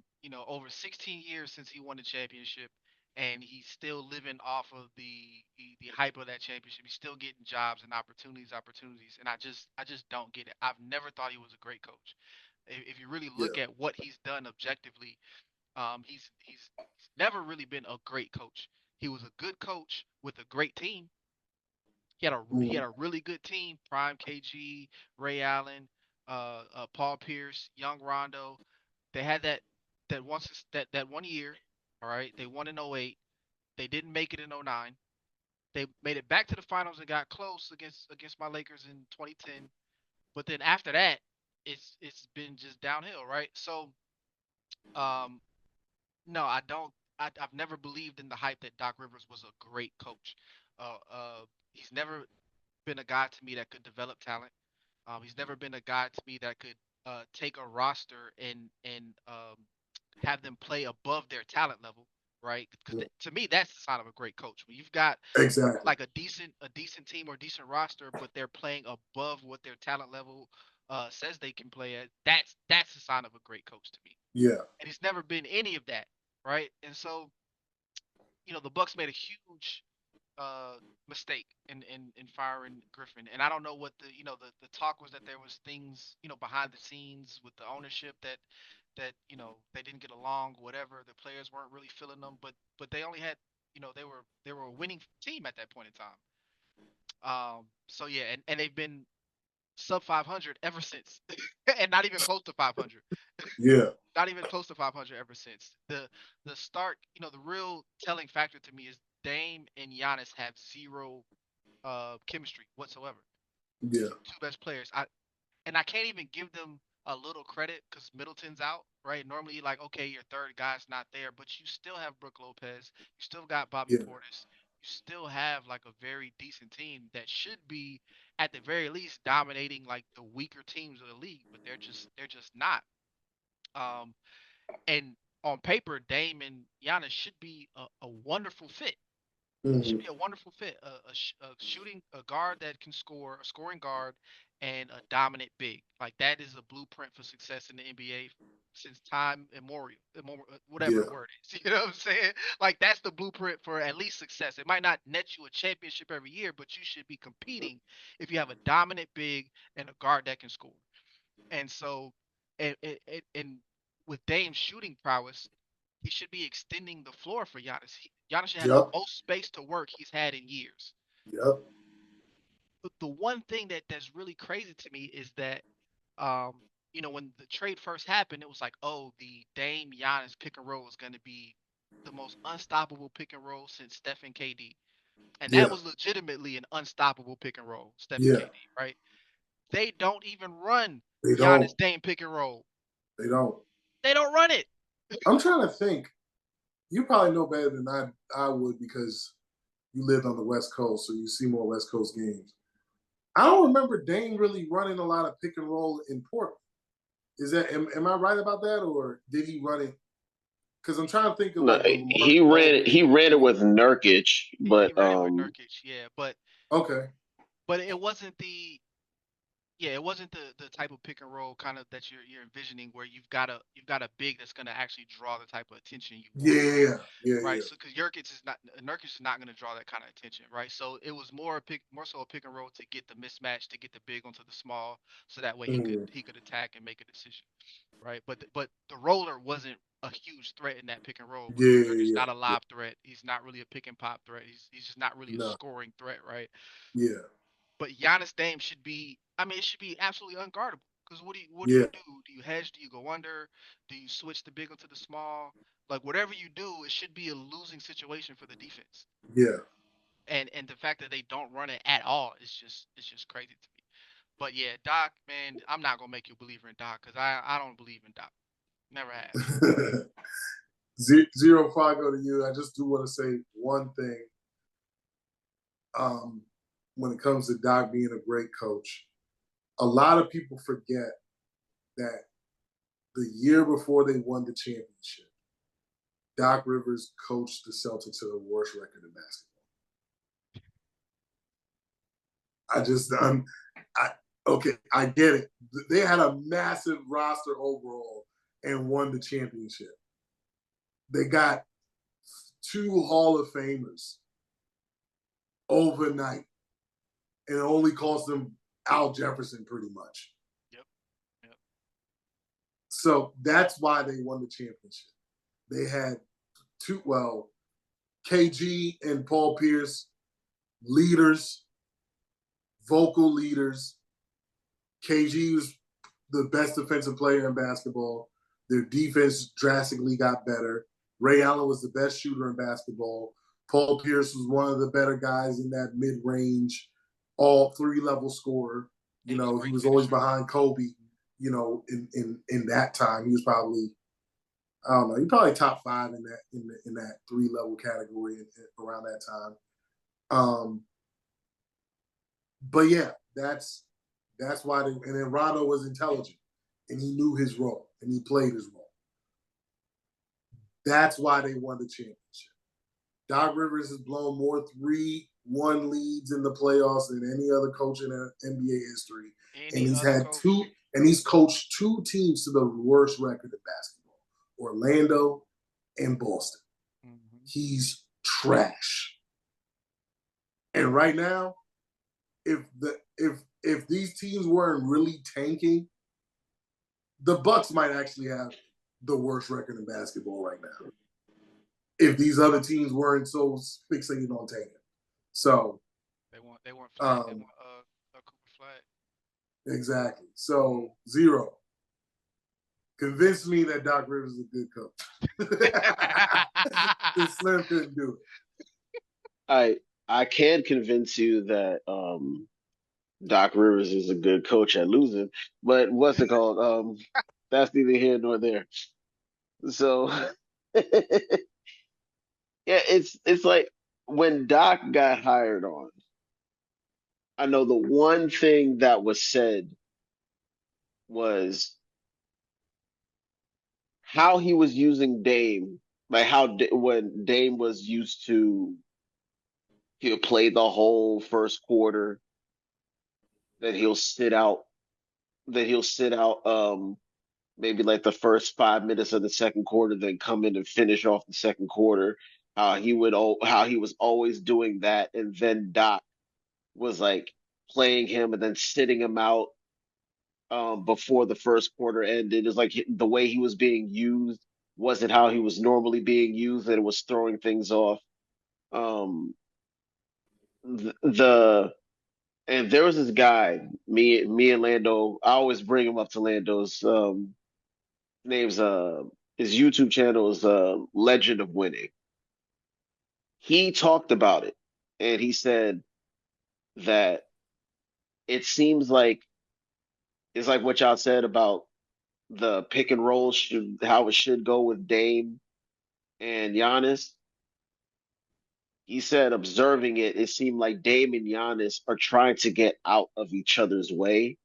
over 16 years since he won the championship, and he's still living off of the hype of that championship. He's still getting jobs and opportunities, and I just don't get it. I've never thought he was a great coach. If you really look at what he's done objectively, he's never really been a great coach. He was a good coach with a great team. He had a really good team: Prime KG, Ray Allen, Paul Pierce, Young Rondo. They had that one year. All right, they won in 08. They didn't make it in 09. They made it back to the finals and got close against my Lakers in 2010. But then after that, it's been just downhill, right? So, um, no, I don't. I've never believed in the hype that Doc Rivers was a great coach. He's never been a guy to me that could develop talent. He's never been a guy to me that could take a roster and have them play above their talent level, right? Because to me, that's the sign of a great coach. When you've got like a decent team or decent roster, but they're playing above what their talent level says they can play at. That's the sign of a great coach to me. Yeah. And he's never been any of that, right? And so, the Bucks made a huge mistake in firing Griffin. And I don't know what the talk was, that there was things, behind the scenes with the ownership that they didn't get along, whatever. The players weren't really feeling them, but they only had they were a winning team at that point in time. So yeah, and they've been sub 500 ever since, and not even close to 500. Yeah. Not even close to 500 ever since. The start, the real telling factor to me is Dame and Giannis have zero chemistry whatsoever. Yeah. Two best players. I can't even give them a little credit because Middleton's out, right? Normally, like, okay, your third guy's not there, but you still have Brook Lopez. You still got Bobby Yeah. Portis. You still have like a very decent team that should be, at the very least, dominating like the weaker teams of the league, but they're just not. Um, and on paper, Dame and Giannis should be a wonderful fit. Should Mm-hmm. be a wonderful fit. A shooting a guard that can score, a scoring guard, and a dominant big. Like that is a blueprint for success in the NBA since time immemorial, whatever Yeah. the word is. You know what I'm saying? Like that's the blueprint for at least success. It might not net you a championship every year, but you should be competing if you have a dominant big and a guard that can score. And so, and with Dame's shooting prowess, he should be extending the floor for Giannis. Giannis should have the Yep. most space to work he's had in years. Yep. But the one thing that's really crazy to me is that, when the trade first happened, it was like, oh, the Dame Giannis pick and roll is going to be the most unstoppable pick and roll since Steph and KD. And that Yeah. was legitimately an unstoppable pick and roll, Steph and Yeah. KD, right? They don't even run They Giannis don't. Dame pick and roll. They don't. They don't run it. I'm trying to think. You probably know better than I would because you lived on the West Coast, so you see more West Coast games. I don't remember Dame really running a lot of pick and roll in Portland. Am I right about that, or did he run it? Because I'm trying to think of No, like the he Mark ran it. Aldridge. He ran it with Nurkic, He but ran it with Nurkic, yeah, Okay. but it wasn't the type of pick and roll kind of that you're envisioning where you've got a big that's gonna actually draw the type of attention you want, right? Yeah. Yeah. Right. Yeah. So because Nurkic is not gonna draw that kind of attention, right? So it was more so a pick and roll to get the mismatch, to get the big onto the small, so that way he could Mm. he could attack and make a decision, right? But the roller wasn't a huge threat in that pick and roll Yeah. because Nurkic's Yeah. not a Yeah. lob threat. He's not really a pick and pop threat. He's just not really a No. scoring threat, right? Yeah. But Giannis Dame should be. I mean, it should be absolutely unguardable. Because what do you Yeah. do? Do you hedge? Do you go under? Do you switch the big onto the small? Like whatever you do, it should be a losing situation for the defense. Yeah. And the fact that they don't run it at all is just crazy to me. But yeah, Doc, man, I'm not gonna make you a believer in Doc because I don't believe in Doc. Never have. 0-5 go to you. I just do want to say one thing. When it comes to Doc being a great coach, a lot of people forget that the year before they won the championship, Doc Rivers coached the Celtics to the worst record in basketball. I get it. They had a massive roster overall and won the championship. They got 2 Hall of Famers overnight, and it only cost them Al Jefferson pretty much. Yep. So that's why they won the championship. They had KG and Paul Pierce, leaders, vocal leaders. KG was the best defensive player in basketball. Their defense drastically got better. Ray Allen was the best shooter in basketball. Paul Pierce was one of the better guys in that mid-range, all 3-level scorer. He was always behind Kobe. In that time, he was probably, I don't know, he probably top 5 in that 3-level category around that time. But yeah, that's why and then Rondo was intelligent and he knew his role and he played his role. That's why they won the championship. Doc Rivers has blown more 3-1 leads in the playoffs than any other coach in NBA history. And he's coached 2 teams to the worst record in basketball, Orlando and Boston. Mm-hmm. He's trash. And right now, if these teams weren't really tanking, the Bucks might actually have the worst record in basketball right now. if these other teams weren't so fixated on tanking. So they weren't flat. They want Cooper flat. Exactly. So 0. Convince me that Doc Rivers is a good coach. This Slim couldn't do it. I can convince you that Doc Rivers is a good coach at losing, but what's it called? That's neither here nor there. So yeah, it's like when Doc got hired on, I know the one thing that was said was how he was using Dame, like when Dame was used to, he'll play the whole first quarter, that he'll sit out maybe like the first 5 minutes of the second quarter, then come in and finish off the second quarter. How he was always doing that, and then Doc was like playing him and then sitting him out before the first quarter ended. It's like the way he was being used wasn't how he was normally being used, and it was throwing things off. Um, the and there was this guy, me and Lando. I always bring him up to Lando's. Name's his YouTube channel is Legend of Winning. He talked about it, and he said that it seems like it's like what y'all said about the pick and roll, how it should go with Dame and Giannis. He said, observing it, it seemed like Dame and Giannis are trying to get out of each other's way.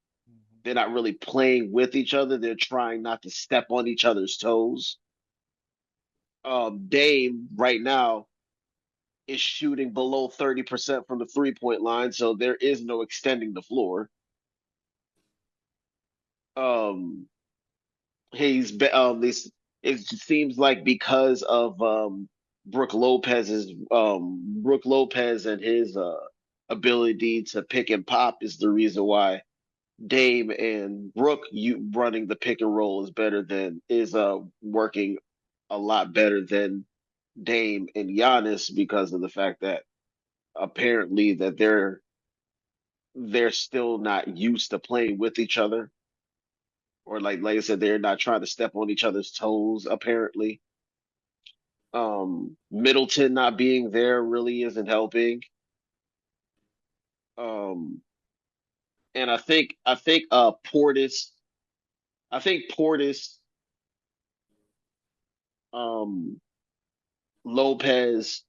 They're not really playing with each other. They're trying not to step on each other's toes. Dame right now is shooting below 30% from the 3-point line, so there is no extending the floor. It seems like because of Brooke Lopez and his ability to pick and pop is the reason why Dame and Brooke running the pick and roll is working a lot better than Dame and Giannis, because of the fact that apparently that they're still not used to playing with each other, or like I said, they're not trying to step on each other's toes apparently. Middleton not being there really isn't helping. And Portis, um, Lopez,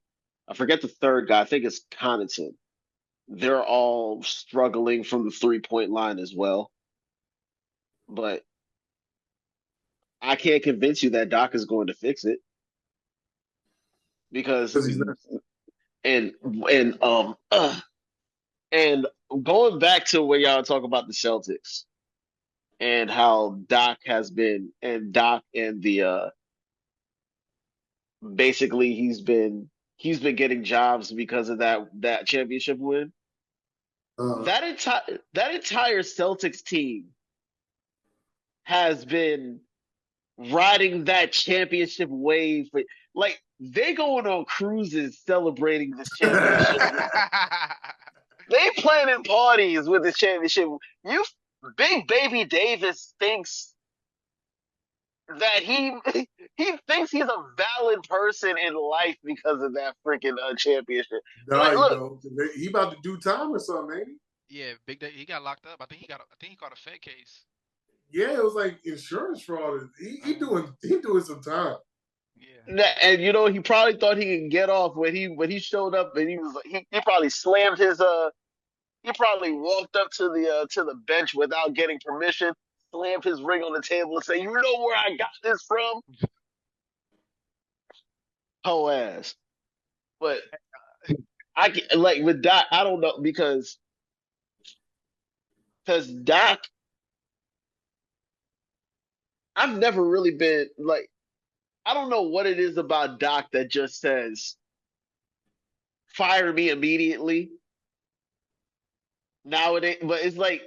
I forget the third guy. I think it's Connaughton. They're all struggling from the 3-point line as well. But I can't convince you that Doc is going to fix it, because and and um and going back to where y'all talk about the Celtics and how Doc and the basically he's been getting jobs because of that championship win. That entire Celtics team has been riding that championship wave. Like, they going on cruises celebrating this championship. They planning parties with this championship. Big Baby Davis thinks that he thinks he's a valid person in life because of that freaking championship. Like, look, he about to do time or something, ain't he? Yeah, he got locked up. I think he caught a Fed case. Yeah, it was like insurance fraud. He doing some time. Yeah. And he probably thought he could get off when he showed up, and he was like, he probably slammed his he probably walked up to the bench without getting permission, slammed his ring on the table and say, "You know where I got this from?" Whole ass. But I like with Doc, I don't know, because Doc, I've never really been like, I don't know what it is about Doc that just says, "Fire me immediately." Nowadays, but it's like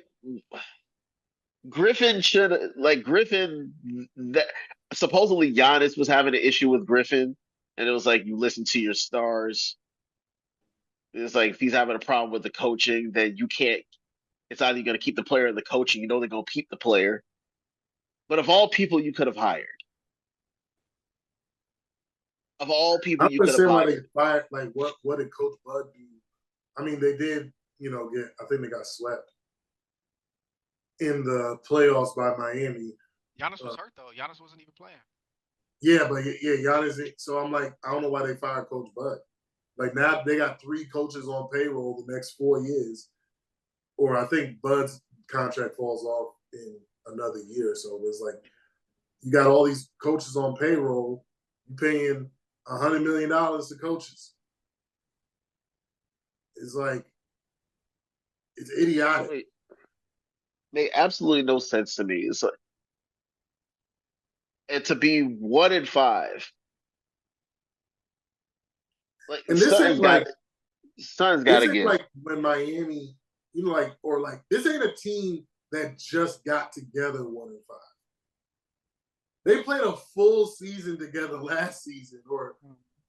Griffin that supposedly Giannis was having an issue with Griffin, And it was like you listen to your stars. It's like if he's having a problem with the coaching, then you can't. It's either you're going to keep the player or the coaching. You know they're going to keep the player. But of all I people don't you could have understand why they hired, fired. Like, what did Coach Bud do? I mean, they did, get. I think they got swept in the playoffs by Miami. Giannis was hurt though. Giannis wasn't even playing. Yeah, but Giannis. So I'm like, I don't know why they fired Coach Bud. Like now they got 3 coaches on payroll the next 4 years, or I think Bud's contract falls off in another year. So it was like you got all these coaches on payroll. You paying $100 million to coaches. It's like it's idiotic. made absolutely no sense to me. It's like, and to be 1-5, like And this ain't like Sun's got to this ain't give. like when Miami, this ain't a team that just got together 1-5. They played a full season together last season, or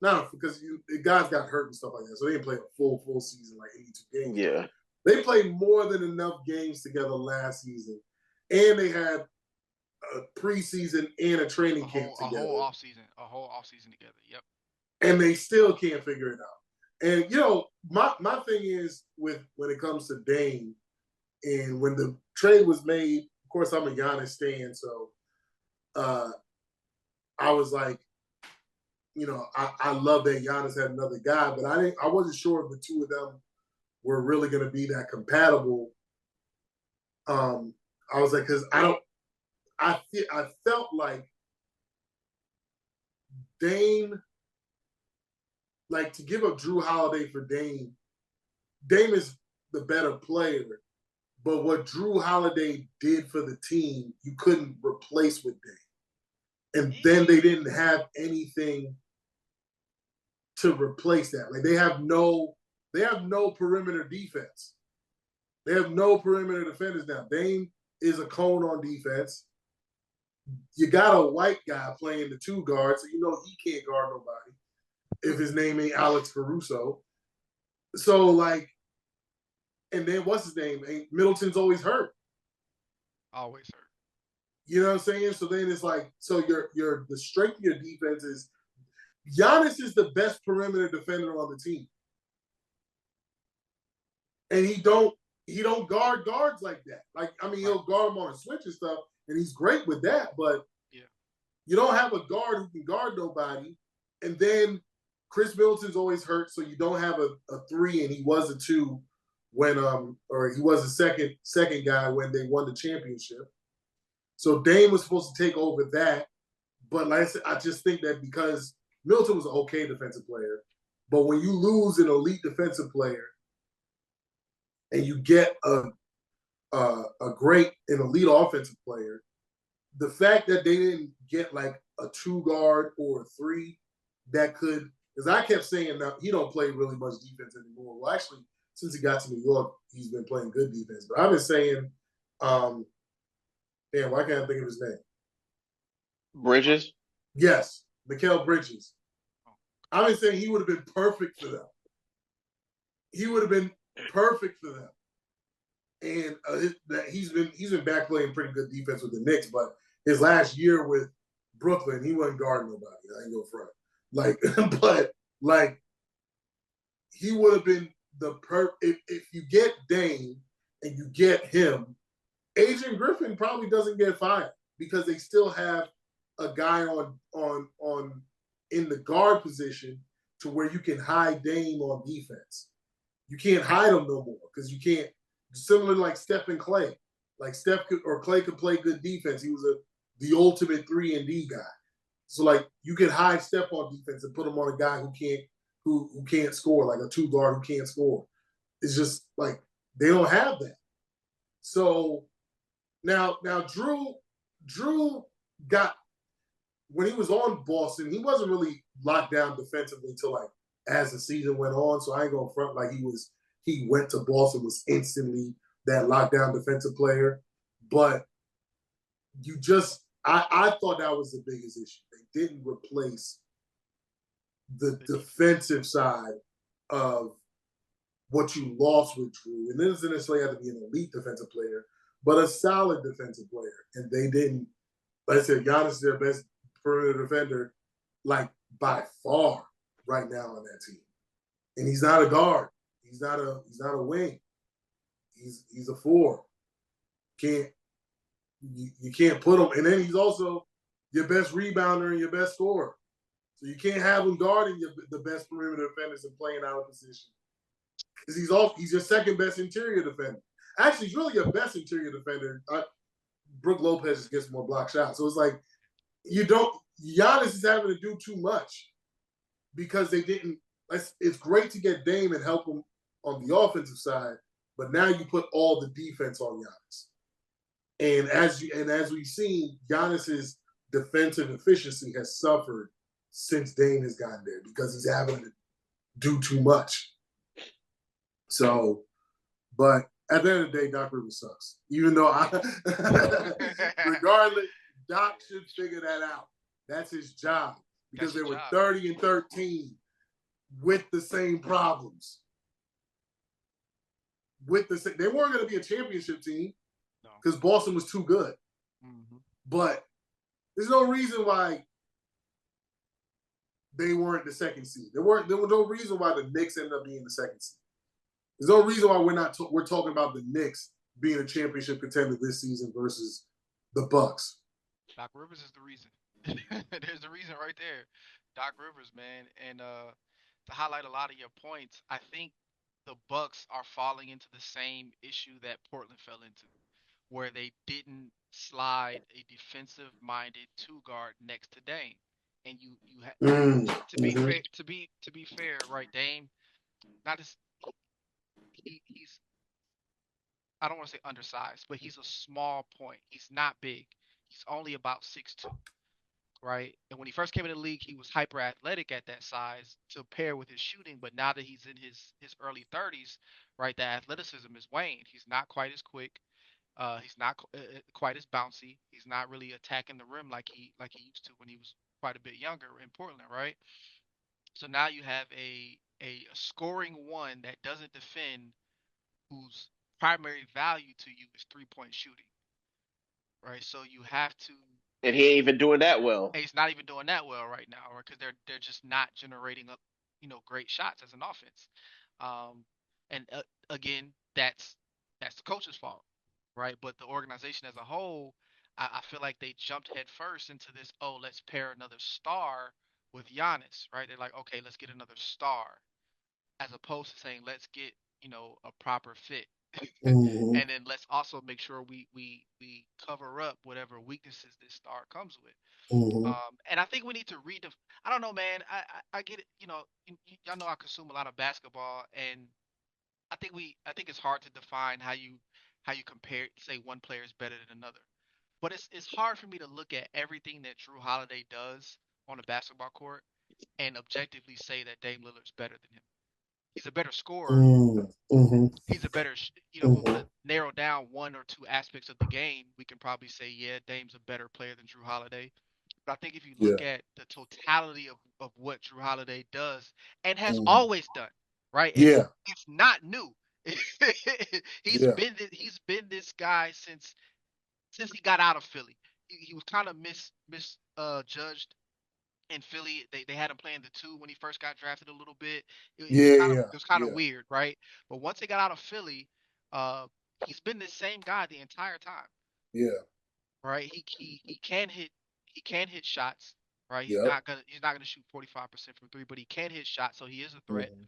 not because the guys got hurt and stuff like that, so they didn't play a full season, like 82 games. Yeah, they played more than enough games together last season, and they had a preseason and a training camp together, a whole offseason together. Yep. And they still can't figure it out. And my thing is when it comes to Dame, and when the trade was made, of course I'm a Giannis stan, so I was like, I love that Giannis had another guy, but I wasn't sure if the two of them were really going to be that compatible. I was like, because I felt like Dame, like to give up Drew Holiday for Dame is the better player, but what Drew Holiday did for the team, you couldn't replace with Dame. And then they didn't have anything to replace that. Like they have no perimeter defense. They have no perimeter defenders now. Dame is a cone on defense. You got a white guy playing the 2 guards, so he can't guard nobody if his name ain't Alex Caruso. So and then what's his name? Middleton's always hurt. Always hurt. You know what I'm saying? So then it's like, so your the strength of your defense is Giannis is the best perimeter defender on the team. And he don't guard guards like that. Like, I mean, he'll guard them on a switch and stuff, and he's great with that, but you don't have a guard who can guard nobody. And then Chris Middleton's always hurt, so you don't have a 3, and he was a 2 when or he was a second guy when they won the championship. So Dame was supposed to take over that. But like I said, I just think that because Middleton was an okay defensive player, but when you lose an elite defensive player and you get a great and elite offensive player, the fact that they didn't get like a 2 guard or a 3 that could, because I kept saying that he don't play really much defense anymore. Well, actually, since he got to New York, he's been playing good defense. But I've been saying, why can't I think of his name? Bridges? Yes, Mikal Bridges. I've been saying he would have been perfect for them. He would have been perfect for them. And he's been back playing pretty good defense with the Knicks, but his last year with Brooklyn, he wasn't guarding nobody. I ain't go front. But he would have been if you get Dame and you get him, Adrian Griffin probably doesn't get fired because they still have a guy on in the guard position to where you can hide Dame on defense. You can't hide him no more because you can't. Similar like Steph and Clay, like Clay could play good defense. He was the ultimate 3-and-D guy. So you can hide Steph on defense and put him on a guy who can't score, like a 2 guard who can't score. It's just like they don't have that. So now Drew got, when he was on Boston, he wasn't really locked down defensively until as the season went on. So I ain't gonna front like he went to Boston, was instantly that lockdown defensive player. But I thought that was the biggest issue. They didn't replace the defensive side of what you lost with Drew. And it doesn't necessarily have to be an elite defensive player, but a solid defensive player. And they didn't, like I said, Giannis is their best perimeter defender, like by far right now on that team. And he's not a guard. He's not a wing. He's a four. You can't put him, and then he's also your best rebounder and your best scorer. So you can't have him guarding the best perimeter defenders and playing out of position. Because he's your second best interior defender. Actually, he's really your best interior defender. Brook Lopez just gets more block shots. So it's like Giannis is having to do too much because they didn't. It's great to get Dame and help him on the offensive side, but now you put all the defense on Giannis. And as we've seen, Giannis's defensive efficiency has suffered since Dame has gotten there because he's having to do too much. So, but at the end of the day, Doc Rivers sucks. Even though regardless, Doc should figure that out. That's his job because they were 30-13 with the same problems. They weren't going to be a championship team because Boston was too good. Mm-hmm. But there's no reason why they weren't the second seed. There was no reason why the Knicks ended up being the second seed. There's no reason why we're talking about the Knicks being a championship contender this season versus the Bucks. Doc Rivers is the reason. There's the reason right there. Doc Rivers, man. And to highlight a lot of your points, I think the Bucks are falling into the same issue that Portland fell into, where they didn't slide a defensive-minded two guard next to Dame. And you had to be fair, right? Dame, not as he's I don't want to say undersized, but he's a small point. He's not big. He's only about 6'2", right? And when he first came in the league, he was hyper athletic at that size to pair with his shooting. But now that he's in his early 30s, right, the athleticism is waned. He's not quite as quick. He's not quite as bouncy. He's not really attacking the rim like he used to when he was quite a bit younger in Portland, right? So now you have a scoring one that doesn't defend, whose primary value to you is 3-point shooting, right? So you have to. And he ain't even doing that well. And he's not even doing that well right now, right? Because they're just not generating up, great shots as an offense. And again, that's the coach's fault, right? But the organization as a whole, I feel like they jumped head first into this. Oh, let's pair another star with Giannis, right? They're like, okay, let's get another star, as opposed to saying let's get a proper fit. Mm-hmm. And then let's also make sure we cover up whatever weaknesses this star comes with. Mm-hmm. And I think we need to I don't know, man. I get it. Y'all know I consume a lot of basketball, and I think it's hard to define how you compare, say one player is better than another. But it's hard for me to look at everything that Drew Holiday does on a basketball court and objectively say that Dame Lillard's better than him. He's a better scorer. Mm-hmm. He's a better, if we want to narrow down one or two aspects of the game, we can probably say, yeah, Dame's a better player than Drew Holiday. But I think if you look at the totality of what Drew Holiday does and has always done, right? And it's not new. He's been this guy since he got out of Philly. He was kind of misjudged in Philly. They had him playing the 2 when he first got drafted a little bit. It was kind of weird, right? But once he got out of Philly, he's been the same guy the entire time. Yeah. Right? He can hit shots, right? He's not gonna shoot 45% from 3, but he can hit shots, so he is a threat. Mm-hmm.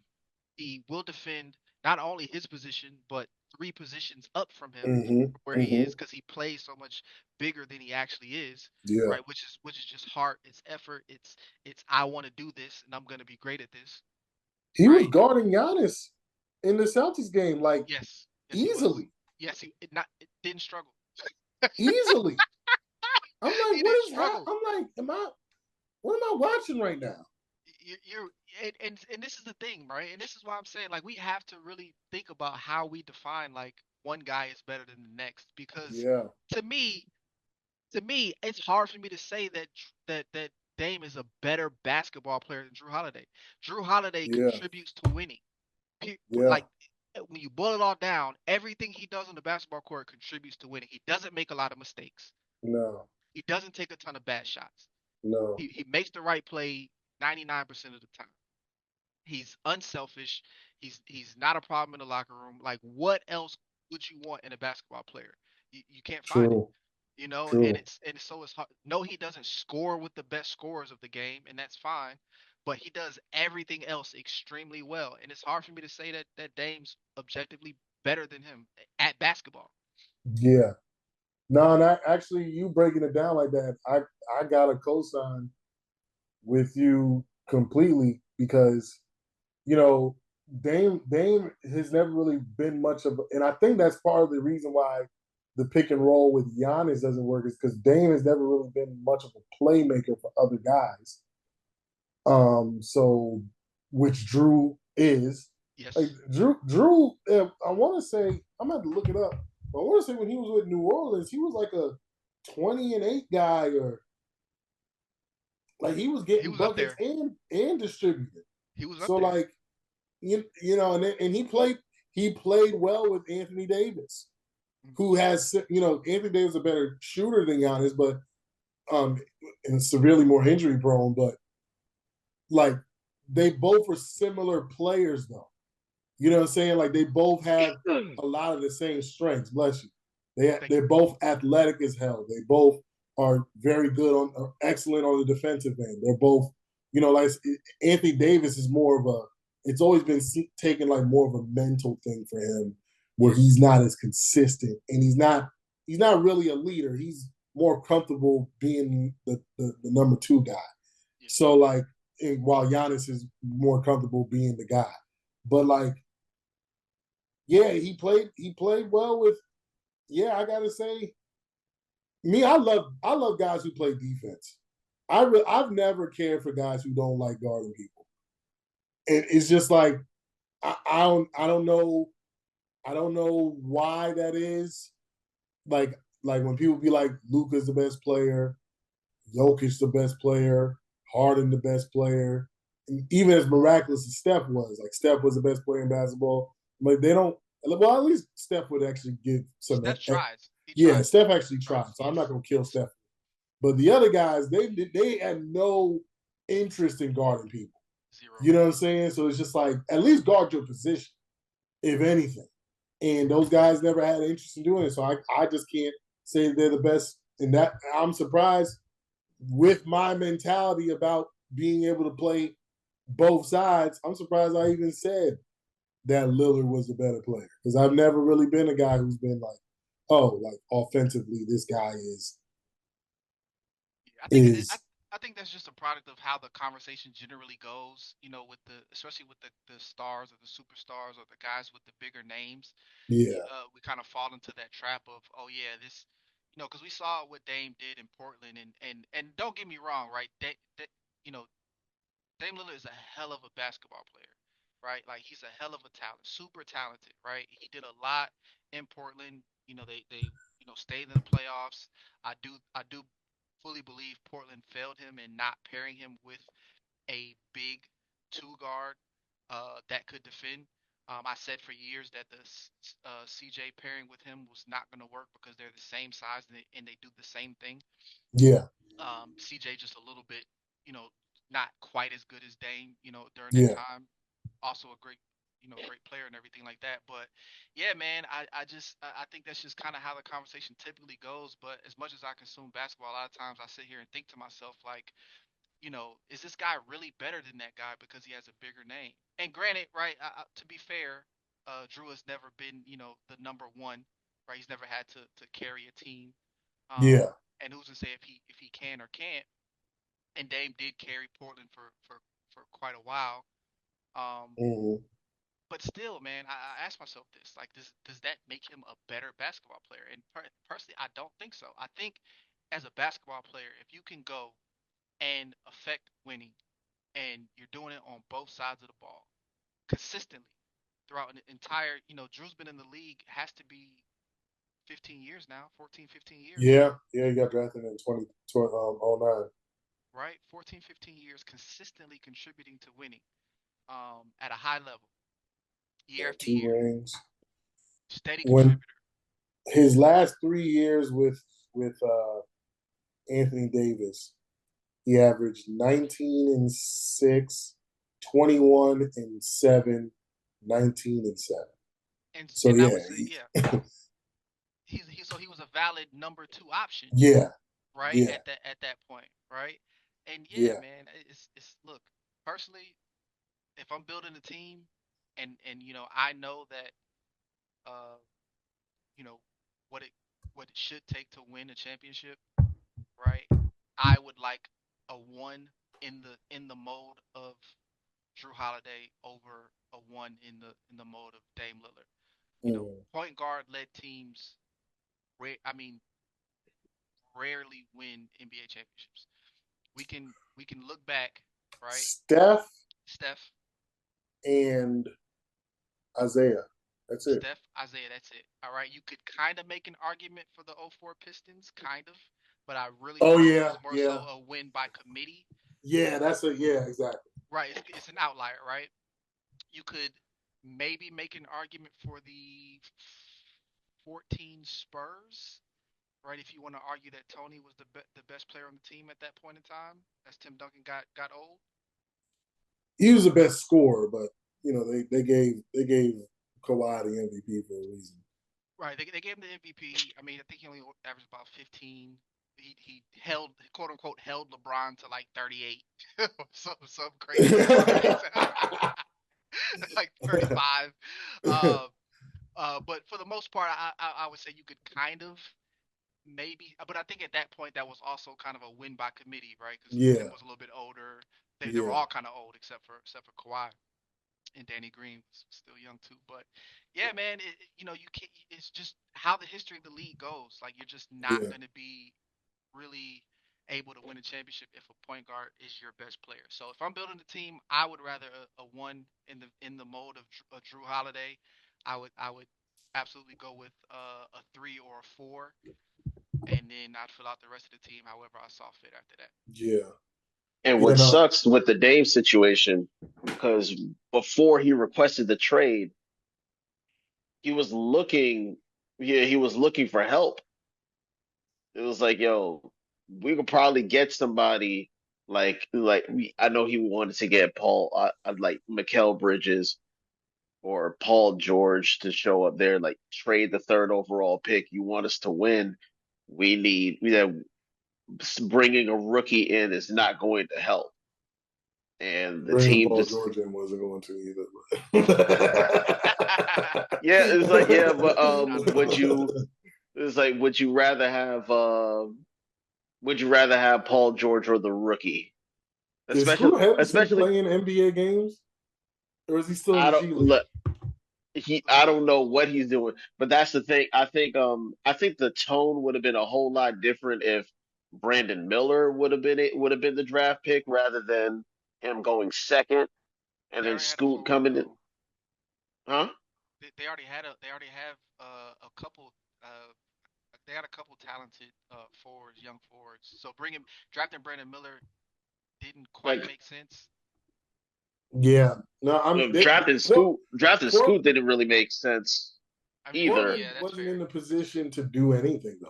He will defend not only his position, but 3 positions up from him where he is, because he plays so much bigger than he actually is. Yeah. Right, which is just heart, it's effort, it's I want to do this and I'm gonna be great at this. He was guarding Giannis in the Celtics game, like yes easily. It didn't struggle. Easily. I'm like, what is happening? I'm like, what am I watching right now? And this is the thing, right? And this is why I'm saying, like, we have to really think about how we define, like, one guy is better than the next, because to me, it's hard for me to say that Dame is a better basketball player than Drew Holiday. Drew Holiday Yeah. contributes to winning. Yeah. Like when you boil it all down, everything he does on the basketball court contributes to winning. He doesn't make a lot of mistakes. No. He doesn't take a ton of bad shots. No. He makes the right play 99% of the time. He's unselfish. He's not a problem in the locker room. Like what else would you want in a basketball player? You can't find it. True. You know, and True. it's hard. No, he doesn't score with the best scorers of the game, and that's fine. But he does everything else extremely well, and it's hard for me to say that Dame's objectively better than him at basketball. Yeah. No, and actually, you breaking it down like that, I got a cosign with you completely because Dame has never really been much of, and I think that's part of the reason why the pick and roll with Giannis doesn't work is because Dame has never really been much of a playmaker for other guys. So which Drew is. Yes. Like Drew, I want to say I'm gonna have to look it up. But I want to say when he was with New Orleans, he was like a 20-8 guy, or like he was He getting was up buckets there. and distributing. He was up So there. like and he played well with Anthony Davis, who has Anthony Davis is a better shooter than Giannis, but and severely more injury prone, but like they both are similar players though. You know what I'm saying? Like they both have a lot of the same strengths. Bless you. They're both athletic as hell. They both are very good excellent on the defensive end. They're both, like Anthony Davis is more of a. It's always been taken like more of a mental thing for him, where he's not as consistent and he's not really a leader. He's more comfortable being the number two guy. Yeah. So like, while Giannis is more comfortable being the guy, but like. Yeah, he played well with. Yeah, I gotta say, I love guys who play defense. I've never cared for guys who don't like guarding people. And it's just like I don't know why that is. Like when people be like Luka's the best player, Jokic the best player, Harden the best player, and even as miraculous as Steph was, like Steph was the best player in basketball, but they don't. Well, at least Steph would actually give some. Steph tries. Yeah, Steph actually tried, so I'm not gonna kill Steph. But the other guys, they had no interest in guarding people. Zero. You know what I'm saying? So it's just like at least guard your position, if anything. And those guys never had an interest in doing it. So I just can't say they're the best. And that I'm surprised with my mentality about being able to play both sides. I'm surprised I even said that Lillard was the better player because I've never really been a guy who's been like, oh, like offensively, this guy is. I think that's just a product of how the conversation generally goes. With especially with the stars or the superstars or the guys with the bigger names. Yeah. We kind of fall into that trap of, oh yeah, this, because we saw what Dame did in Portland, and don't get me wrong, right? You know, Dame Lillard is a hell of a basketball player, right? Like he's a hell of a talent, super talented, right? He did a lot in Portland. They stayed in the playoffs. I do fully believe Portland failed him in not pairing him with a big two guard that could defend. I said for years that the CJ pairing with him was not going to work because they're the same size and they do the same thing. Yeah. CJ just a little bit, not quite as good as Dame, during that time. Also a great player and everything like that. But yeah, man, I think that's just kind of how the conversation typically goes. But as much as I consume basketball, a lot of times I sit here and think to myself like, is this guy really better than that guy because he has a bigger name? And granted, right, to be fair, Drew has never been, the number one, right? He's never had to carry a team. And who's to say if he can or can't? And Dame did carry Portland for quite a while. But still, man, I ask myself this: like, does that make him a better basketball player? And personally, I don't think so. I think as a basketball player, if you can go and affect winning, and you're doing it on both sides of the ball consistently throughout an entire, Drew's been in the league has to be 15 years now, 14, 15 years. Yeah, he got drafted in 2009. right? 14, 15 years consistently contributing to winning at a high level, year Yeah, after two year, rings. steady When contributor. his last 3 years with Anthony Davis, he averaged 19-6, 21-7, 19-7. So And I yeah, would say, yeah, so he was a valid number two option, yeah, right? yeah, At that point, right? And yeah, yeah. man, it's look, personally, if I'm building a team and I know that uh you know what it should take to win a championship, right? I would like a one in the mode of Drew Holiday over a one in the mode of Dame Lillard. Mm. Point guard led teams, I mean, rarely win NBA championships. We can look back, right? Steph Steph, and Isaiah. That's it. Isaiah, that's it. All right, you could kind of make an argument for the '04 Pistons, kind of, but I really Oh feel like it yeah, was more yeah, so a win by committee. yeah. Yeah, exactly. Right, it's an outlier, right? You could maybe make an argument for the 14 Spurs, right? If you want to argue that Tony was the best player on the team at that point in time, as Tim Duncan got old. He was the best scorer, but they gave Kawhi the MVP for a reason. Right, they gave him the MVP. I mean, I think he only averaged about 15. He held, quote unquote, held LeBron to like 38, some crazy stat, like 35. Uh, but for the most part, I would say you could kind of maybe, but I think at that point that was also kind of a win by committee, right? Because Tim Yeah, was a little bit older. They were yeah, all kind of old except for Kawhi, and Danny Green was still young too. But yeah, man, you can't. It's just how the history of the league goes. Like you're just not yeah, going to be really able to win a championship if a point guard is your best player. So if I'm building a team, I would rather a one in the mode of Drew Holiday. I would absolutely go with a three or a four, and then I'd fill out the rest of the team however I saw fit after that. yeah, And yeah. what No, sucks with the Dame situation, because before he requested the trade, he was looking, yeah, he was looking for help. It was like, yo, we could probably get somebody I know he wanted to get like Mikal Bridges or Paul George to show up there, like trade the third overall pick. You want us to win? Bringing a rookie in is not going to help. And the bringing team Paul just, George in wasn't going to either. yeah, it's like, yeah, but Not at all. would you rather have Paul George or the rookie? Is Scoot Henderson Especially playing NBA games, or is he still in I the don't G League? look I don't know what he's doing, but that's the thing. I think the tone would have been a whole lot different if Brandon Miller would have been the draft pick rather than him going second and They then already had a Scoot forward coming in. though. Huh? They already have a couple. Uh, they had a couple talented forwards, young forwards. So drafting Brandon Miller didn't quite Like make sense. Yeah, no, I'm they, drafting Scoot Portland. didn't really make sense I mean, either. Portland yeah, that's wasn't in fair. the That's fair. position to do anything though.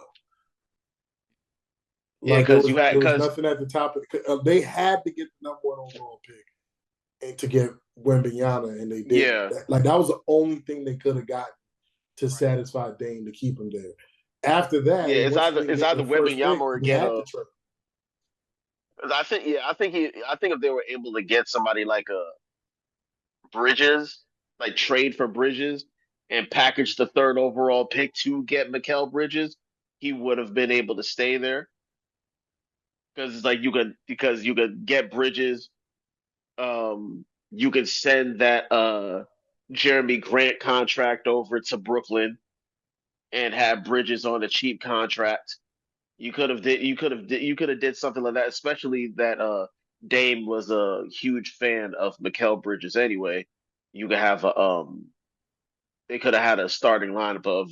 Yeah, Like because there was nothing at the top. They had to get the number one overall pick and to get Wembanyama, and they didn't. yeah, That was the only thing they could have gotten to Right. satisfy Dame to keep him there. After that, yeah, and once they didn't it's get either their first Wembanyama pick, or he get had a. to trade. I think if they were able to get somebody like a Bridges, like trade for Bridges and package the third overall pick to get Mikal Bridges, he would have been able to stay there because it's like you could get Bridges. You could send that Jeremy Grant contract over to Brooklyn and have Bridges on a cheap contract. You could have did something like that, especially that Dame was a huge fan of Mikal Bridges anyway. You could have a they could have had a starting lineup of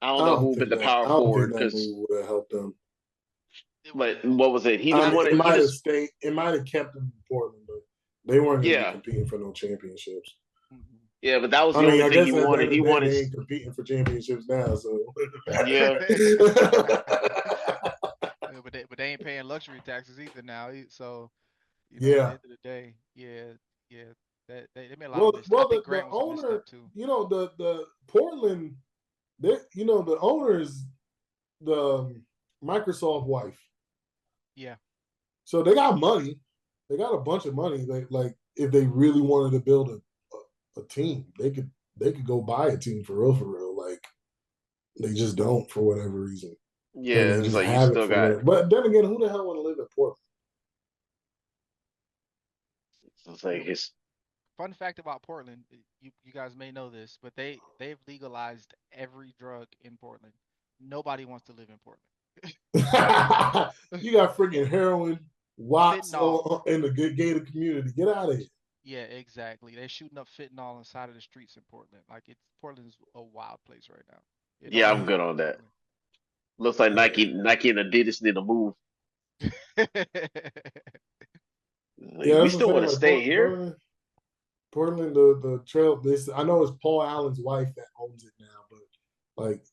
I don't know who would have been the I power don't think forward that because move would have helped them. But what was it? He I just mean, wanted. it He might have just stayed. It might have kept him in Portland, but they weren't going to be yeah, competing for no championships. yeah. But that was I the mean, only I thing guess he at the wanted. end He of the day, wanted. they ain't competing for championships now. So Yeah, But they ain't paying luxury taxes either now. So at the yeah. end of the day, yeah, they made a lot of Well, mistakes. I well, think the Grant was a owner, misstep too. the Portland, they, the owner's the Microsoft wife. Yeah. So they got money. They got a bunch of money. They like if they really wanted to build a team, they could go buy a team for real, for real. Like they just don't for whatever reason, and yeah. they It's just like you have it still for got. whatever. But then again, who the hell want to live in Portland? It's like his. Fun fact about Portland, you guys may know this, but they've legalized every drug in Portland. Nobody wants to live in Portland. You got freaking heroin, Watts Fentanyl. in the good gated community. Get out of here. Yeah, exactly. They're shooting up fentanyl on the side of the streets in Portland. Like Portland's a wild place right now. Yeah, Nobody I'm wants good to on live that. in Looks like Yeah. Nike and Adidas need to move. Portland. Like, Yeah, we that's what still I'm saying. want to Like stay here. Portland, the trail. This I know it's Paul Allen's wife that owns it now, but like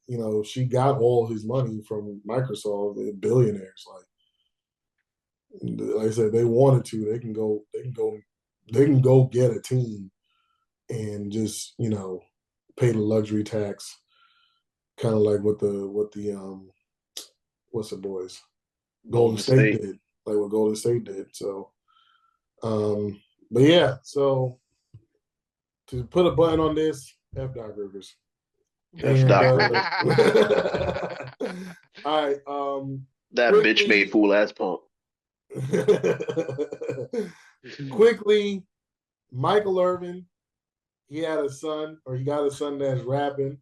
she got all his money from Microsoft. They're billionaires. Like I said, they wanted to. They can go. They can go. They can go get a team and just pay the luxury tax, kind of like what the what's the boys Golden Golden State State. did, like what Golden State did. So, but yeah, so to put a button on this, F Doc Rivers. F. And Doc Rivers. all right, That bitch made quickly, fool ass punk. quickly, Michael Irvin, he had a son, or he got a son that's rapping,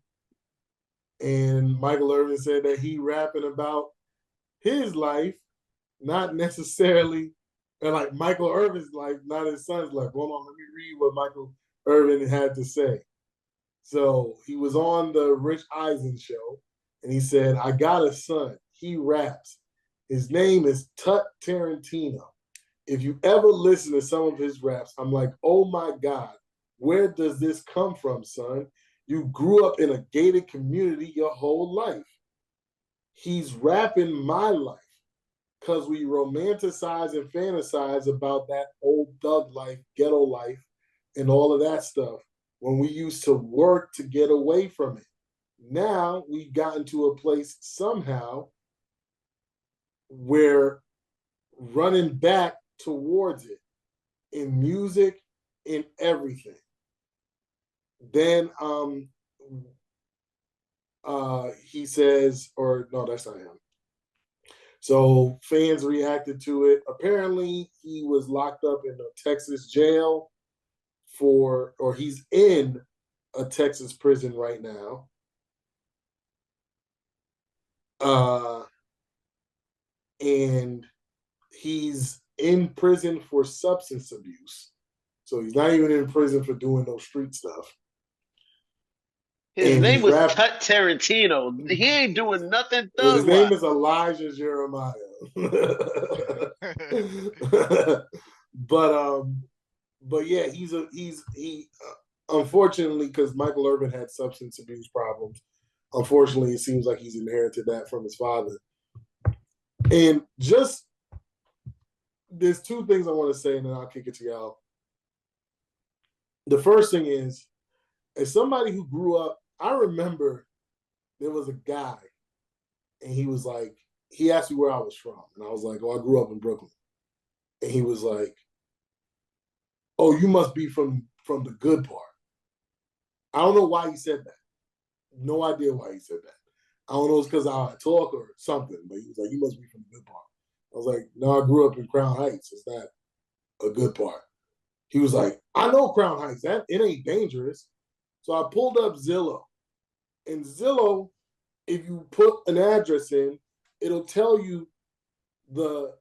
and Michael Irvin said that he rapping about his life, not necessarily, and like Michael Irvin's life, not his son's life. Hold on, let me read what Michael Irvin had to say. So he was on the Rich Eisen show, and he said, "I got a son. He raps. His name is Tut Tarantino. If you ever listen to some of his raps, I'm like, oh my God, where does this come from, son? You grew up in a gated community your whole life. He's rapping my life because we romanticize and fantasize about that old thug life, ghetto life, and all of that stuff when we used to work to get away from it. Now we've gotten to a place somehow where running back towards it in music, in everything. Then he says, or no, that's not him. So fans reacted to it. Apparently, he was locked up in a Texas jail or he's in a Texas prison right now. And he's in prison for substance abuse. So he's not even in prison for doing no street stuff. His And name he's was rapping. Tut Tarantino. He ain't doing nothing His thug name wise. is Elijah Jeremiah. But yeah, he unfortunately, because Michael Irvin had substance abuse problems. Unfortunately, it seems like he's inherited that from his father. And just there's two things I want to say, and then I'll kick it to y'all. The first thing is, as somebody who grew up, I remember there was a guy, and he was like, he asked me where I was from, and I was like, oh, I grew up in Brooklyn. And he was like, oh, you must be from the good part. I don't know why he said that. No idea why he said that. I don't know if it's because I talk or something, but he was like, you must be from the good part. I was like, no, I grew up in Crown Heights. It's not a good part. He was like, I know Crown Heights. That it ain't dangerous. So I pulled up Zillow. And Zillow, if you put an address in, it'll tell you the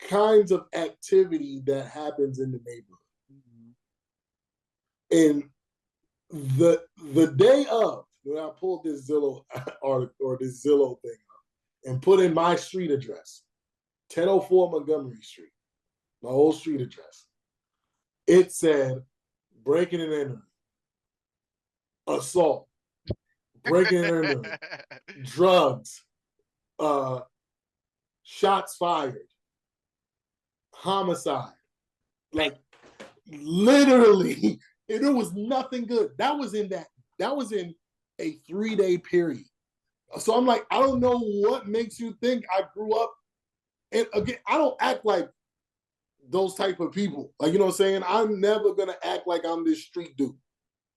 kinds of activity that happens in the neighborhood. And the day of when I pulled this Zillow article or this Zillow thing up, and put in my street address, 1004 Montgomery Street, my old street address. It said breaking and entering, assault, breaking and entering, drugs, shots fired, homicide. Like literally, and there was nothing good. That was in a 3-day period. So I'm like, I don't know what makes you think I grew up. And again, I don't act like those type of people. Like, you know what I'm saying? I'm never going to act like I'm this street dude.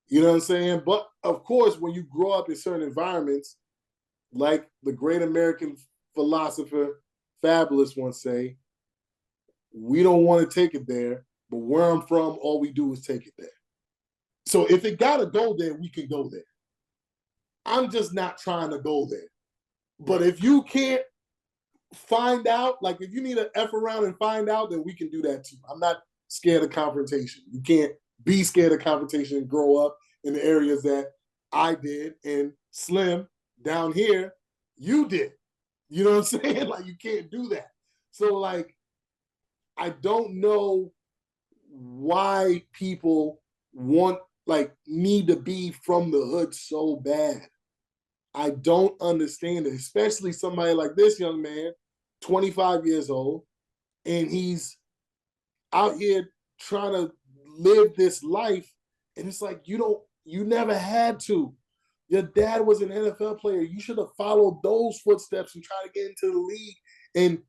You know what I'm saying? But of course, when you grow up in certain environments, like the great American philosopher Fabulous once say, we don't want to take it there, but where I'm from, all we do is take it there. So if it got to go there, we can go there. I'm just not trying to go there. But if you can't find out, like if you need to F around and find out, then we can do that too. I'm not scared of confrontation. You can't be scared of confrontation and grow up in the areas that I did. And Slim, down here, you did. You know what I'm saying? Like, you can't do that. So, like, I don't know why people need to be from the hood so bad. I don't understand it, especially somebody like this young man, 25 years old, and he's out here trying to live this life. And it's like, you never had to. Your dad was an NFL player. You should have followed those footsteps and try to get into the league. And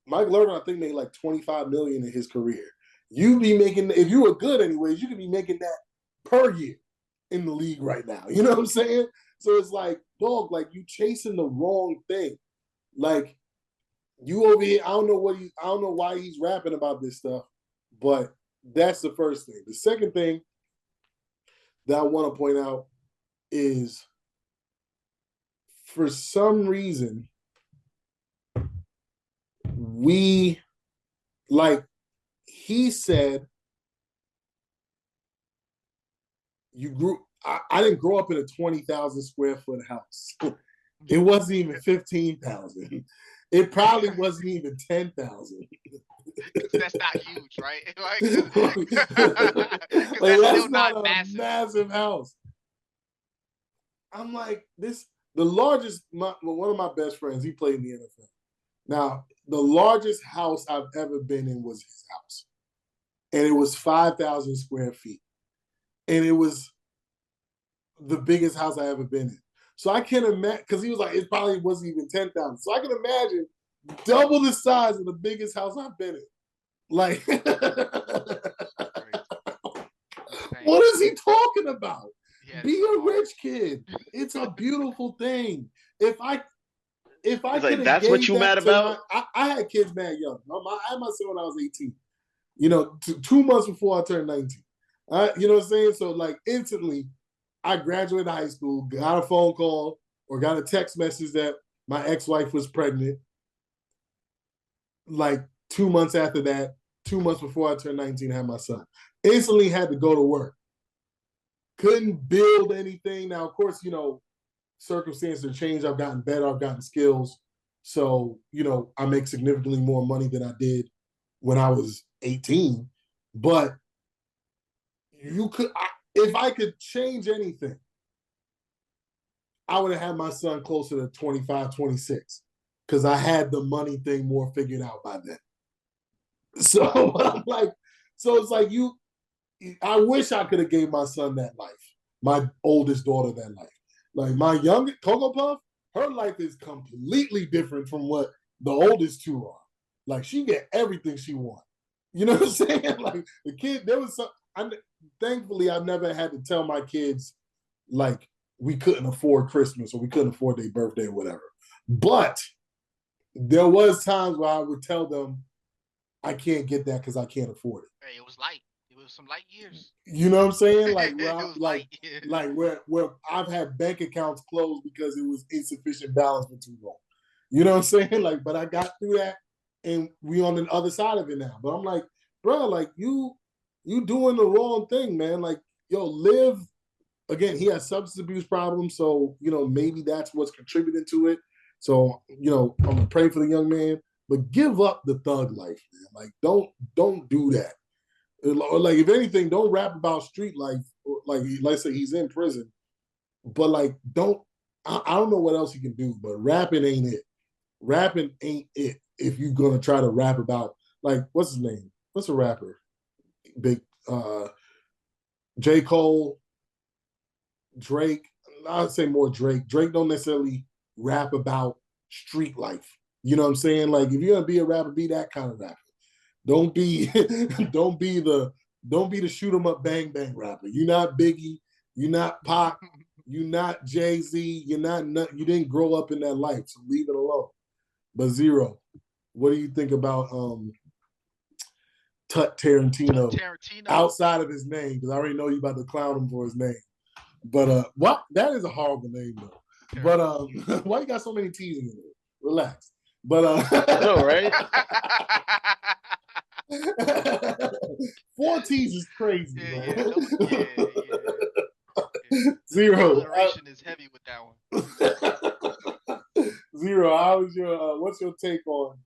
Michael Irvin, I think, made like $25 million in his career. You'd be making, if you were good anyways, you could be making that per year in the league right now. You know what I'm saying? So it's like, dog, like you chasing the wrong thing. Like you over here, I don't know why he's rapping about this stuff, but that's the first thing. The second thing that I want to point out is, for some reason, he said, I didn't grow up in a 20,000 square foot house. It wasn't even 15,000. It probably wasn't even 10,000. That's not huge, right? Like, that's still not a massive house. I'm like, the largest, one of my best friends, he played in the NFL. Now, the largest house I've ever been in was his house. And it was 5,000 square feet. And it was the biggest house I ever been in. So I can imagine, because he was like, it probably wasn't even 10,000. So I can imagine double the size of the biggest house I've been in. Like, what is he talking about? Yeah, be a rich kid. It's a beautiful thing. If I could like, that's what you mad about? I had kids mad young. I had my son when I was 18. You know, 2 months before I turned 19. You know what I'm saying? So like instantly, I graduated high school, got a phone call or got a text message that my ex-wife was pregnant. Like 2 months after that, 2 months before I turned 19, I had my son. Instantly had to go to work. Couldn't build anything. Now, of course, you know, circumstances have changed. I've gotten better. I've gotten skills. So, you know, I make significantly more money than I did when I was 18. But if I could change anything, I would have had my son closer to 25, 26, because I had the money thing more figured out by then. So I'm like, so it's like I wish I could have gave my son that life, my oldest daughter that life. Like my youngest, Cocoa Puff, her life is completely different from what the oldest two are. Like she get everything she wants. You know what I'm saying? Like the kid, there was thankfully I've never had to tell my kids like we couldn't afford Christmas or we couldn't afford their birthday or whatever. But there was times where I would tell them I can't get that because I can't afford it. Hey, it was light. It was some light years. You know what I'm saying? Like where I've had bank accounts closed because it was insufficient balance for too long. You know what I'm saying? Like, but I got through that and we on the other side of it now. But I'm like, bro, like you doing the wrong thing, man. Like, yo, live. Again, he has substance abuse problems, so you know maybe that's what's contributing to it. So, I'm gonna pray for the young man, but give up the thug life, man. Like, don't do that. Or like, if anything, don't rap about street life. Like, let's say he's in prison, but like, don't. I don't know what else he can do, but rapping ain't it. Rapping ain't it. If you're gonna try to rap about, like, what's his name? What's a rapper? Big J. Cole, Drake. I'd say more Drake. Drake don't necessarily rap about street life. You know what I'm saying? Like, if you're gonna be a rapper, be that kind of rapper. Don't be don't be the shoot 'em up bang bang rapper. You're not Biggie, you're not Pac, you're not Jay-Z, you didn't grow up in that life, so leave it alone. But Zero, what do you think about Tarantino outside of his name? Because I already know you about to clown him for his name. But what? That is a horrible name though. But why you got so many T's in it? Relax. But I know, right? 4 T's is crazy. Yeah. Zero. Alliteration is heavy with that one. Zero. What's your take on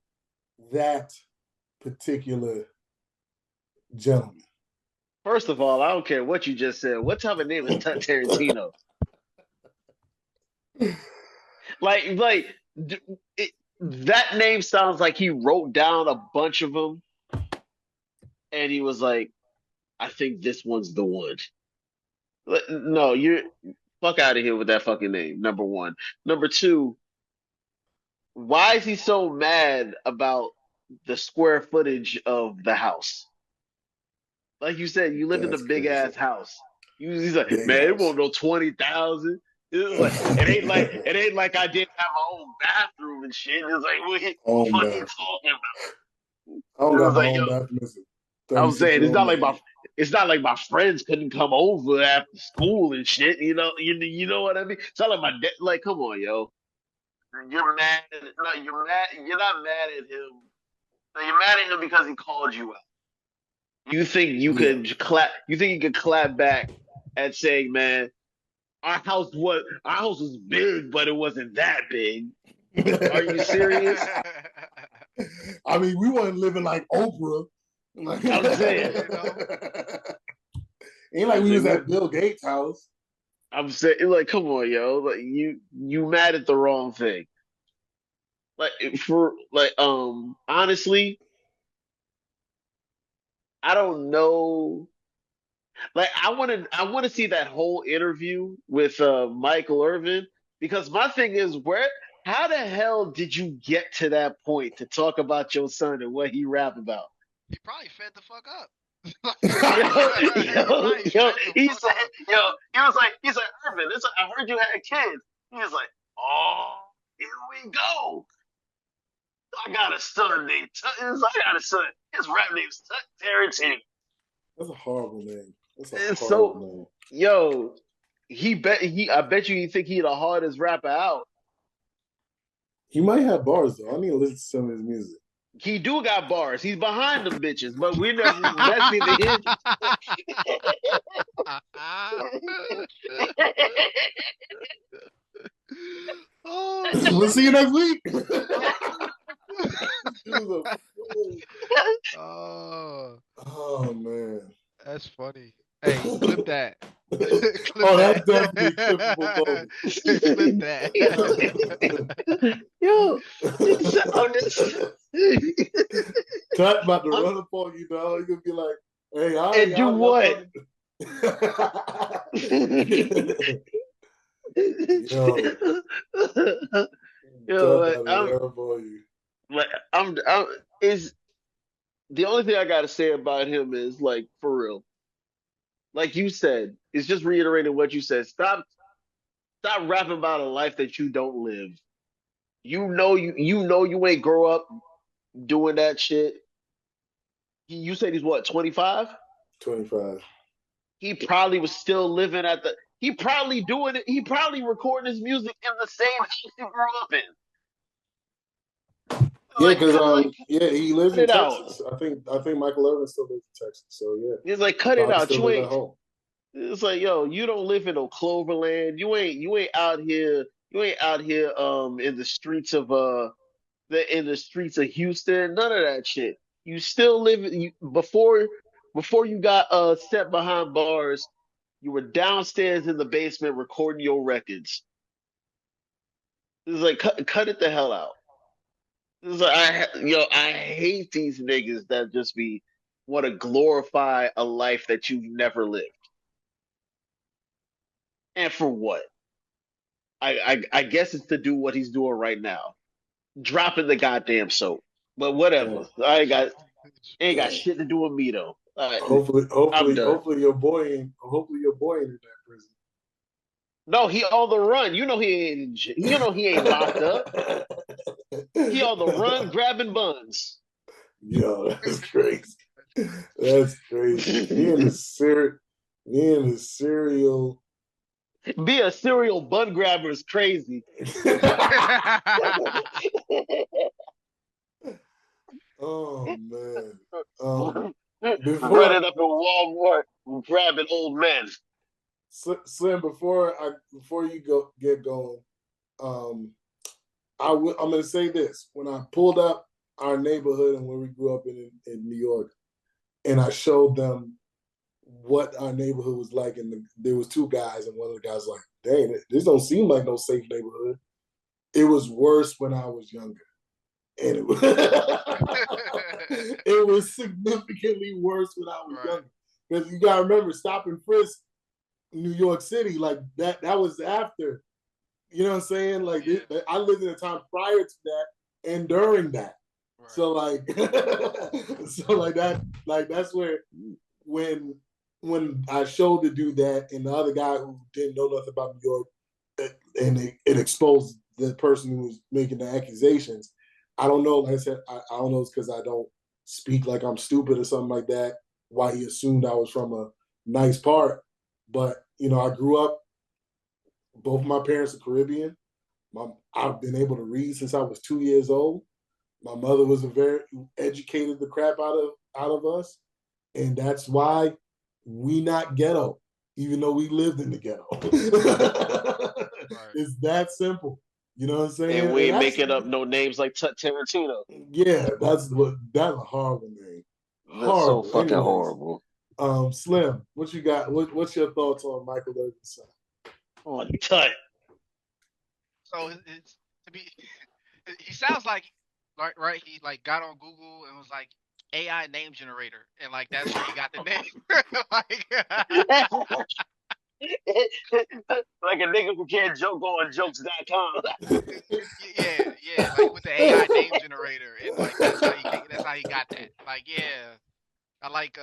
that particular gentleman? First of all, I don't care what you just said. What type of name is Tarantino? That name sounds like he wrote down a bunch of them, and he was like, "I think this one's the one." No, you're fuck out of here with that fucking name. Number one. Number two, why is he so mad about the square footage of the house? Like you said, you live in a big ass house. He's like, man, it won't no 20,000. It ain't like I didn't have my own bathroom and shit. It's like, what are you talking about? I don't got my own bathroom. I'm saying it's not like my friends couldn't come over after school and shit. You know what I mean? It's not like my dad. Like, come on, yo. You're mad. No, you're mad. You're not mad at him. No, you're mad at him because he called you out. You think you could clap? You think you could clap back at saying, "Man, our house was big, but it wasn't that big." Are you serious? I mean, we weren't living like Oprah. I'm saying, ain't like we was at Bill Gates' house. I'm saying, like, come on, yo, like you mad at the wrong thing. Honestly, I don't know. Like, I want to see that whole interview with Michael Irvin, because my thing is, how the hell did you get to that point to talk about your son and what he rap about? He probably fed the fuck up. He was like, Irvin, I heard you had kids. He was like, oh, here we go. I got a son named his rap name's Tarantino. That's a horrible name. Name. Yo, I bet you he think he the hardest rapper out. He might have bars though. I need to listen to some of his music. He do got bars. He's behind them bitches, but we never that's neither We'll see you next week. Oh man, that's funny. Hey, clip that. That's definitely clippable moment. Clip that. Yo, Cut about to run up on you, dog. You're gonna be like, "Hey, and do what?" Is the only thing I gotta say about him is, like, for real. Like you said, it's just reiterating what you said. Stop rapping about a life that you don't live. You know you ain't grow up doing that shit. You said he's what, 25? 25. He probably was still living he probably doing it. He probably recording his music in the same house he grew up in. Yeah, because he lives in Texas. I think Michael Irvin still lives in Texas. So yeah, it's like, cut it out. You ain't. It's like, yo, you don't live in no Cloverland. You ain't out here. You ain't out here in the streets of Houston. None of that shit. You still live before you got set behind bars. You were downstairs in the basement recording your records. It's like cut it the hell out. It's like I hate these niggas that just be want to glorify a life that you've never lived. And for what? I guess it's to do what he's doing right now, dropping the goddamn soap. But whatever. Ain't got shit to do with me though. I'm done. Hopefully your boy ain't in that prison. No, he on the run. You know he ain't. You know he ain't locked up. He on the run, grabbing buns. Yo, that's crazy. That's crazy. Being a serial. Be a serial bun grabber is crazy. Oh man. Running up in Walmart, grabbing old men. Slim, before you get going, I'm going to say this. When I pulled up our neighborhood and where we grew up in New York, and I showed them what our neighborhood was like, and there was two guys, and one of the guys was like, dang, this don't seem like no safe neighborhood. It was worse when I was younger. And it was, it was significantly worse when I was younger. Because you got to remember, stop and frisk New York City, like that was after. You know what I'm saying? Like I lived in a time prior to that and during that. Right. So like that's where when I showed the dude that and the other guy who didn't know nothing about New York, and it exposed the person who was making the accusations. I don't know. Like I said, I don't know. It's because I don't speak like I'm stupid or something like that. Why he assumed I was from a nice part. But, I grew up, both my parents are Caribbean. I've been able to read since I was 2 years old. My mother was educated the crap out of us. And that's why we not ghetto, even though we lived in the ghetto. It's that simple. You know what I'm saying? And we ain't making up no names like Tarantino. Yeah, that's a horrible name. That's so fucking horrible. Slim, what you got? What's your thoughts on Michael Irvin's son? Oh, Tut. So it's to be. He sounds like right. He like got on Google and was like AI name generator, and like that's where he got the name. Like a nigga who can't joke on jokes.com. yeah, like with the AI name generator, and like that's how he got that. Like, yeah, I like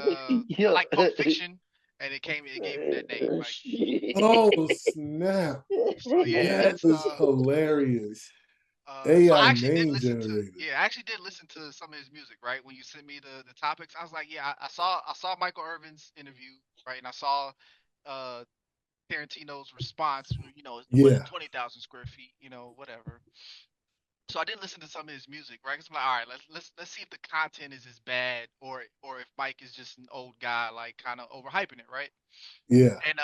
Pulp Fiction, and it gave him that name. Like, oh snap! So yeah, that is hilarious. So AI I actually name generator. I actually did listen to some of his music, right? When you sent me the topics, I was like, yeah, I saw Michael Irvin's interview, right? And I saw Tarantino's response, more than 20,000 square feet, whatever. So I did listen to some of his music, right? Cause I'm like, all right, let's see if the content is as bad, or if Mike is just an old guy, like kind of overhyping it, right? Yeah. And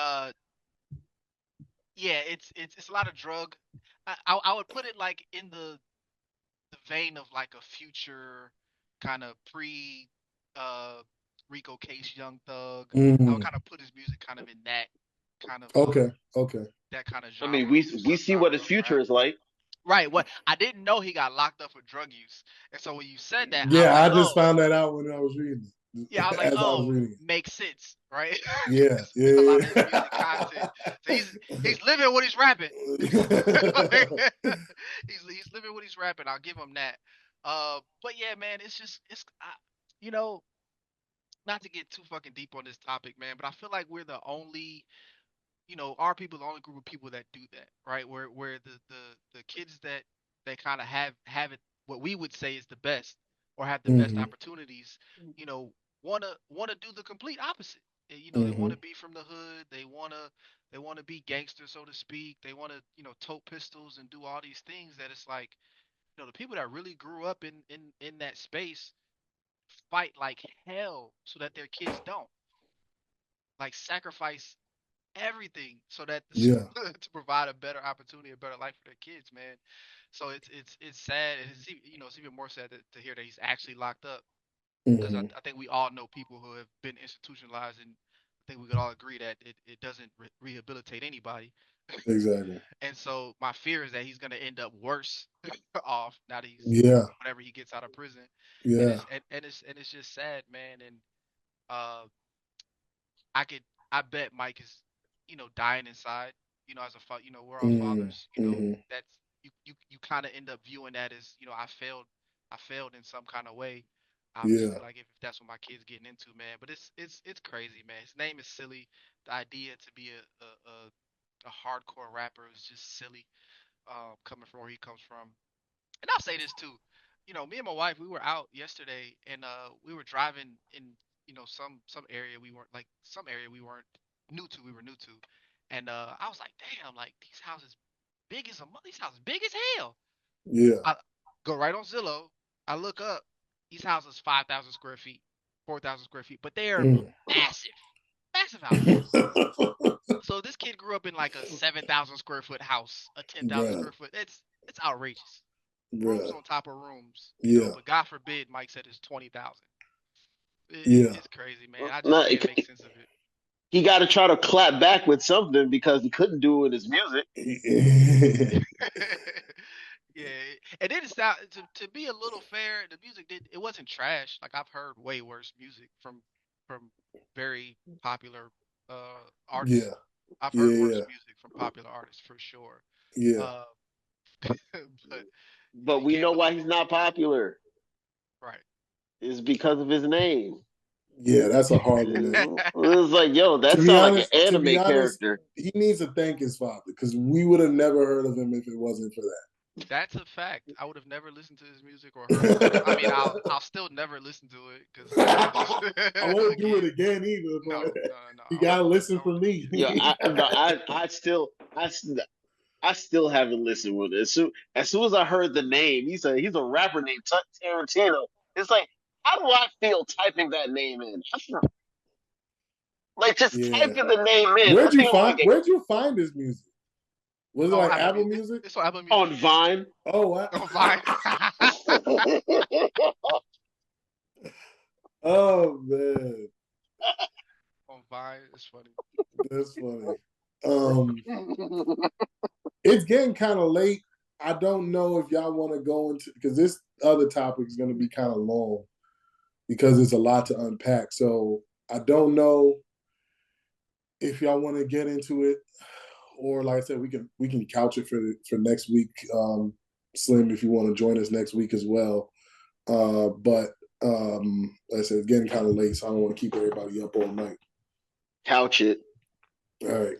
yeah, it's a lot of drug. I would put it like in the vein of like a Future kind of pre Rico Case, Young Thug. I would kind of put his music kind of in that kind of okay. That kind of genre. I mean, we see what his future is like. Right. What I didn't know, he got locked up for drug use, and so when you said that, yeah, I just found that out when I was reading. Yeah, I was like, oh, makes sense, right? Yeah, a lot of his music content. So he's living what he's rapping. he's living what he's rapping. I'll give him that. But yeah, man, it's not to get too fucking deep on this topic, man, but I feel like we're the only, our people, the only group of people that do that, right? Where the kids that they kind of have it, what we would say is the best, or have the best opportunities, wanna do the complete opposite. They want to be from the hood. They wanna be gangsters, so to speak. They wanna tote pistols and do all these things that it's like, the people that really grew up in that space fight like hell so that their kids don't, like, sacrifice everything so that Yeah. to provide a better opportunity, a better life for their kids, man. So it's sad. It's even more sad to hear that he's actually locked up because Mm-hmm. I think we all know people who have been institutionalized, and I think we could all agree that it doesn't rehabilitate anybody. Exactly. And so my fear is that he's gonna end up worse off now that he's Yeah. whenever he gets out of prison. And Yeah. it's just sad, man. And uh, I could I bet Mike is dying inside. As we're all Mm-hmm. fathers. Mm-hmm. That's you kind of end up viewing that as I failed in some kind of way. Yeah. Obviously, like if that's what my kid's getting into, man. But it's crazy, man. His name is silly. The idea to be a hardcore rapper is just silly. Coming from where he comes from. And I'll say this too. Me and my wife, we were out yesterday and we were driving in, some area we weren't new to, we were new to. And I was like, damn, like these houses big as hell. Yeah. I go right on Zillow. I look up, these houses 5,000 square feet, 4,000 square feet, but they are Mm. massive. Massive houses. So this kid grew up in like a 7,000 square foot house, a 10,000 Bruh. square foot. It's outrageous. Rooms Bruh. on top of rooms, Yeah. but God forbid, Mike said it's 20,000. Yeah. It's crazy, man. I just No, can't make sense of it. he got to try to clap back with something because he couldn't do it in his music. Yeah, and then it's not to be a little fair. The music it wasn't trash. Like I've heard way worse music from very popular artists. Yeah. I've heard worse Yeah. music from popular artists for sure. Yeah. Uh, but But you we can't know why believe he's not popular. right. It's because of his name. Yeah. That's a horrible name. It's like, yo, that sounds like an To be anime honest, character. he needs to thank his father because we would have never heard of him if it wasn't for That's a fact. I would have never listened to his music or heard of him. I mean, I'll still never listen to it because that. I won't do it again, again either, no, but no, no. you I won't gotta do it. listen I for won't do it. me. Yeah, I still haven't listened with it. As soon as I heard the name, he's a rapper named Tarantino. It's like, how do I feel typing that name in? Like just Yeah. typing the name in. I think I'm gonna get Where'd you find his music? Was it Oh, like Apple Apple Music. Music? It's on Apple Music. on Yeah. Vine. Oh, wow. On Vine. Oh man, On Vine. It's funny. that's funny. It's getting kind of late. I don't know if y'all want to go into because this other topic is going to be kind of long because it's a lot to unpack. So I don't know if y'all want to get into it, or like I said, we can couch it for next week. Slim, if you want to join us next week as well. But like I said, it's getting kind of late, so I don't want to keep everybody up all night. Couch it. All right.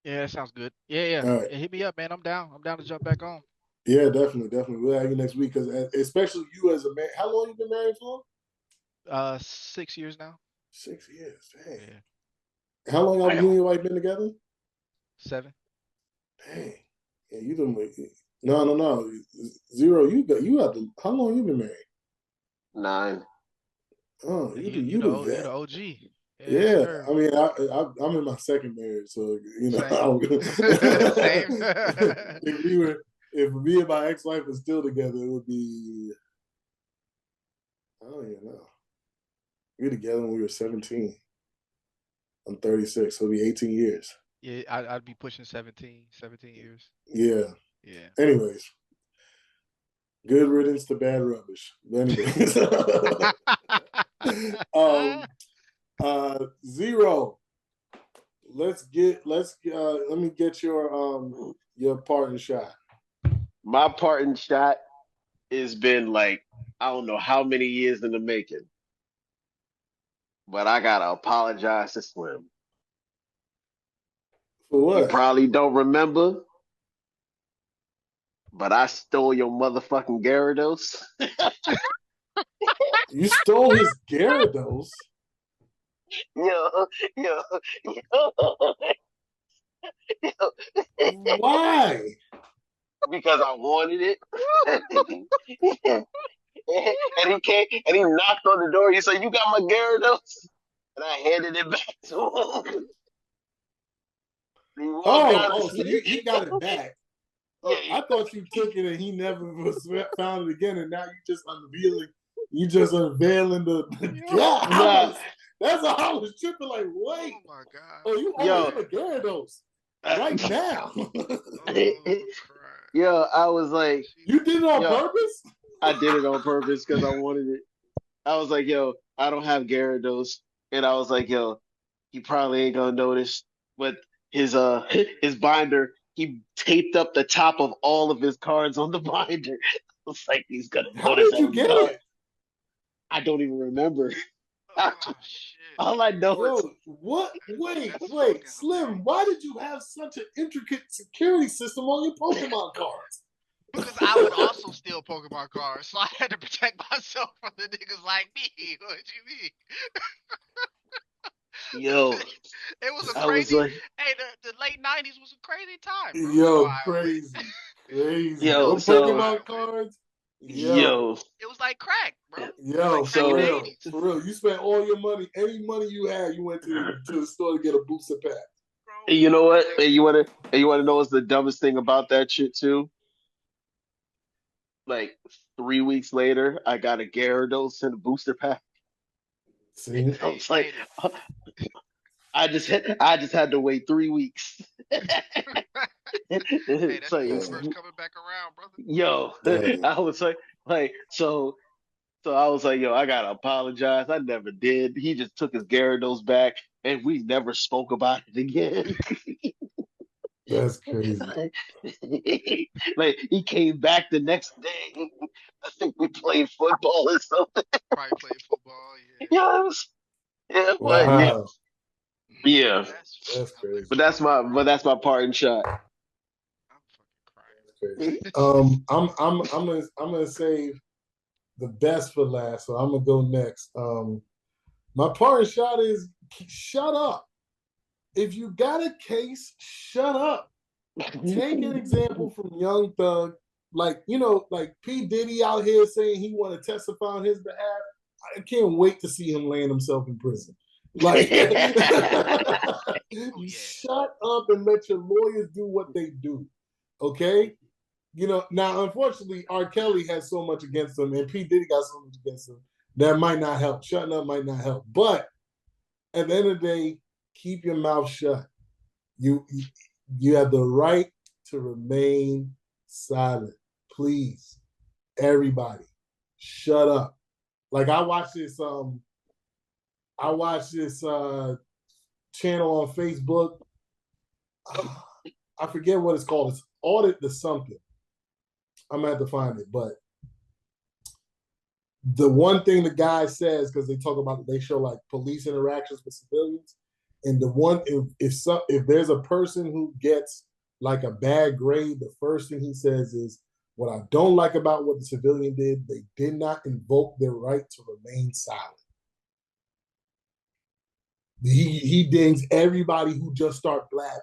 Yeah, that sounds good. Yeah. All right. Yeah, hit me up, man. I'm down. I'm down to jump back on. Yeah, definitely. We'll have you next week because especially you as a man. How long you been married for? 6 years now. 6 years. Dang. Yeah. How long have you Wow. and your wife been together? 7. Dang. Yeah, you done. No. Zero. You got the. How long you been married? 9. Oh, Yeah, you the you vet. the OG. Yes, Yeah, sir. I mean, I'm in my second marriage, so Same. Same. if me and my ex-wife were still together, it would be I don't even know. We were together when we were 17. I'm 36, so it'll be 18 years. Yeah, I'd be pushing 17 years. Yeah. Yeah. Anyways, good riddance to bad rubbish. But anyways, Zero. Let me get your parting shot. My parting shot has been like, I don't know how many years in the making, but I gotta apologize to Slim. For You what? probably don't remember, but I stole your motherfucking Gyarados. You stole his Gyarados? yo, yo, yo, yo. Why? Because I wanted it. And he came and he knocked on the door. He said, "You got my Gyarados?" And I handed it back to him. He walked Oh, down the oh, so street. he got it back. Yeah, I thought you took it and he never was found it again, and now you just unveiling the gap. nah, That's how I was tripping. Like, wait, Oh my god. oh, you owe yo, him a Gyarados uh, right now. Oh crap. yo, I was like, You did it on yo, purpose. I did it on purpose because I wanted it. I was like, yo, I don't have Gyarados, and I was like, yo, he probably ain't gonna notice, but his his binder, he taped up the top of all of his cards on the binder. I was like, he's gonna How notice did you every get card. it? I don't even remember. Oh shit. All I know is Yo, what? That's Wait, fucking Slim. Why hilarious. did you have such an intricate security system on your Pokemon cards? Because I would also steal Pokemon cards, so I had to protect myself from the niggas like me. What you mean? yo, It was a I was crazy. like, Hey, the late '90s was a crazy time, bro. You know Yo, how it went. crazy, crazy. yo, Them You know so how Pokemon it went. cards. Yo, yo, It was like crack, bro. It was like yo, crack in the so '80s, for real. You spent all your money, any money you had, you went to the store to get a booster pack. bro. you know what? And you wanna know what's the dumbest thing about that shit too? Like 3 weeks later, I got a Gyarados and a booster pack. See, I was like, Hey, I just had to wait 3 weeks. hey, It's that's the like, universe damn, coming back around, brother. yo, damn. I was like, so I was like, yo, I gotta apologize. I never did. He just took his Gyarados back, and we never spoke about it again. That's crazy. Like he came back the next day. I think we played football or something. Probably played football, yeah. Yeah, it was, yeah, but yeah, Wow, yeah. That's that's fucking crazy. But that's my parting shot. I'm fucking crying. That's crazy. I'm gonna save the best for last, so I'm gonna go next. My parting shot is shut up. If you got a case, shut up. Take an example from Young Thug, like P Diddy out here saying he want to testify on his behalf. I can't wait to see him land himself in prison. Like, Oh yeah. shut up and let your lawyers do what they do. Okay? Now unfortunately, R. Kelly has so much against him, and P. Diddy got so much against him that might not help. Shutting up might not help. But at the end of the day, keep your mouth shut. You you have the right to remain silent. Please, everybody, shut up. Like I watched this channel on Facebook. I forget what it's called. It's Audit the something. I'm gonna have to find it, but the one thing the guy says, because they show like police interactions with civilians, and the one if there's a person who gets like a bad grade, the first thing he says is, "What I don't like about what the civilian did, they did not invoke their right to remain silent." He dings everybody who just start blabbing,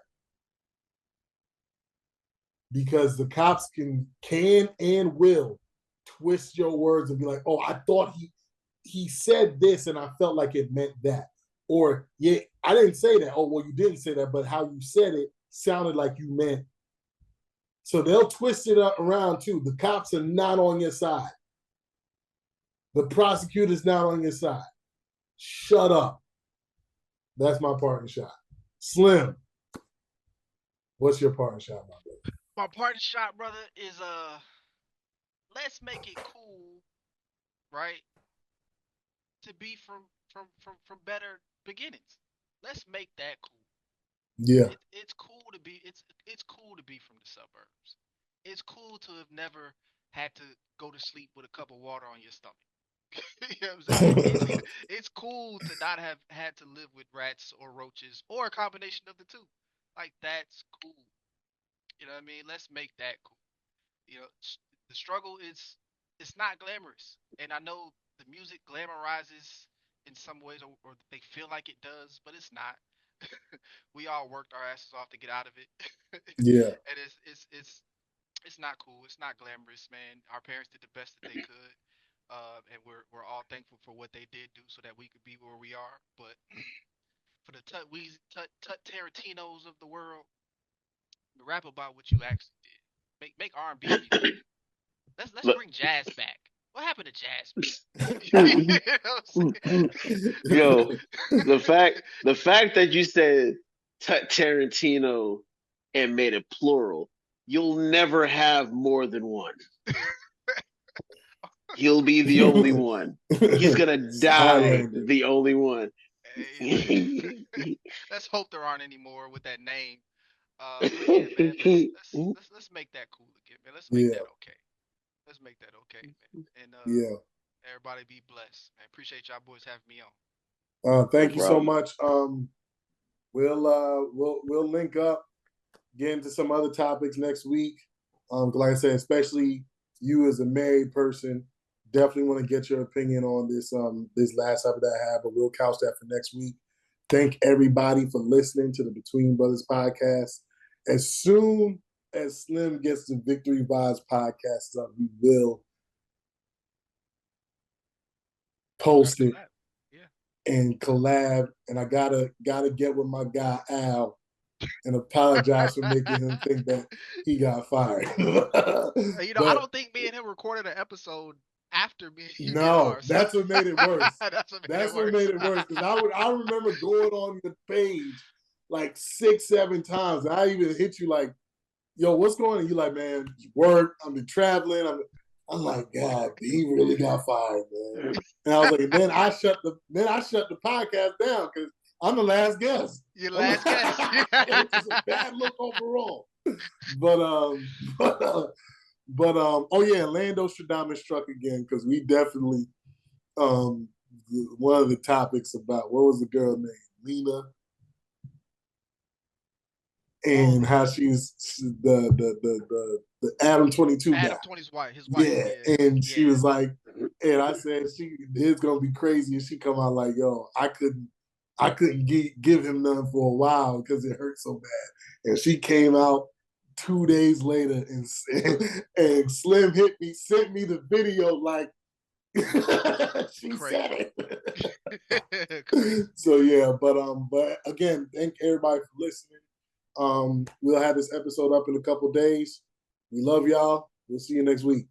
because the cops can and will twist your words and be like, "Oh, I thought he said this and I felt like it meant that," or "Yeah, I didn't say that." "Oh, well, you didn't say that, but how you said it sounded like you meant." So they'll twist it up around too. The cops are not on your side. The prosecutor's not on your side. Shut up. That's my parting shot. Slim, what's your parting shot, my brother? My party shot, brother, is let's make it cool, right? To be from better beginnings. Let's make that cool. Yeah. It's cool to be it's cool to be from the suburbs. It's cool to have never had to go to sleep with a cup of water on your stomach. You know what I'm saying? It's cool to not have had to live with rats or roaches or a combination of the two. Like that's cool. You know what I mean? Let's make that cool. You know, the struggle is it's not glamorous, and I know the music glamorizes in some ways, or they feel like it does, but it's not. We all worked our asses off to get out of it, Yeah. and it's not cool. It's not glamorous, man. Our parents did the best that they could, and we're all thankful for what they did do so that we could be where we are. But for the Tarantinos of the world, Rap about what you actually did. Make R&B music. Let's bring jazz back. What happened to jazz music? Yo, the fact that you said Tarantino and made it plural, you'll never have more than one. He'll be the only one. He's gonna die the only one. Hey, let's hope there aren't any more with that name. But yeah, man, let's make that cool again, man. Let's make that okay. Let's make that okay, man. And everybody be blessed. I appreciate y'all boys having me on. Thank you so much. We'll link up, get into some other topics next week. Like I said, especially you as a married person, definitely want to get your opinion on this this last topic that I have, but we'll couch that for next week. Thank everybody for listening to the Between Brothers podcast. As soon as Slim gets the Victory Vibes podcast up, we will post it and collab. And I gotta get with my guy Al and apologize for making him think that he got fired. I don't think me and him recorded an episode after me and you did ours. That's what made it worse. That's what made it worse. Because I remember going on the page like 6-7 times. And I even hit you like, yo, what's going on? You like, man, work. I've been traveling. I'm like, God, he really got fired, man. And I was like, then I shut the podcast down because I'm the last guest. Your last guest. It's just a bad look overall. But oh yeah, Lando Stradamus struck again because we definitely one of the topics about what was the girl named Lena and how she's the Adam 22 guy. Adam 20's wife, his wife. Yeah, and she was like, and I said it's gonna be crazy, and she come out like, yo, I couldn't give him none for a while because it hurt so bad, and she came out 2 days later and Slim sent me the video like she said it. So yeah, but again, thank everybody for listening. We'll have this episode up in a couple days. We love y'all. We'll see you next week.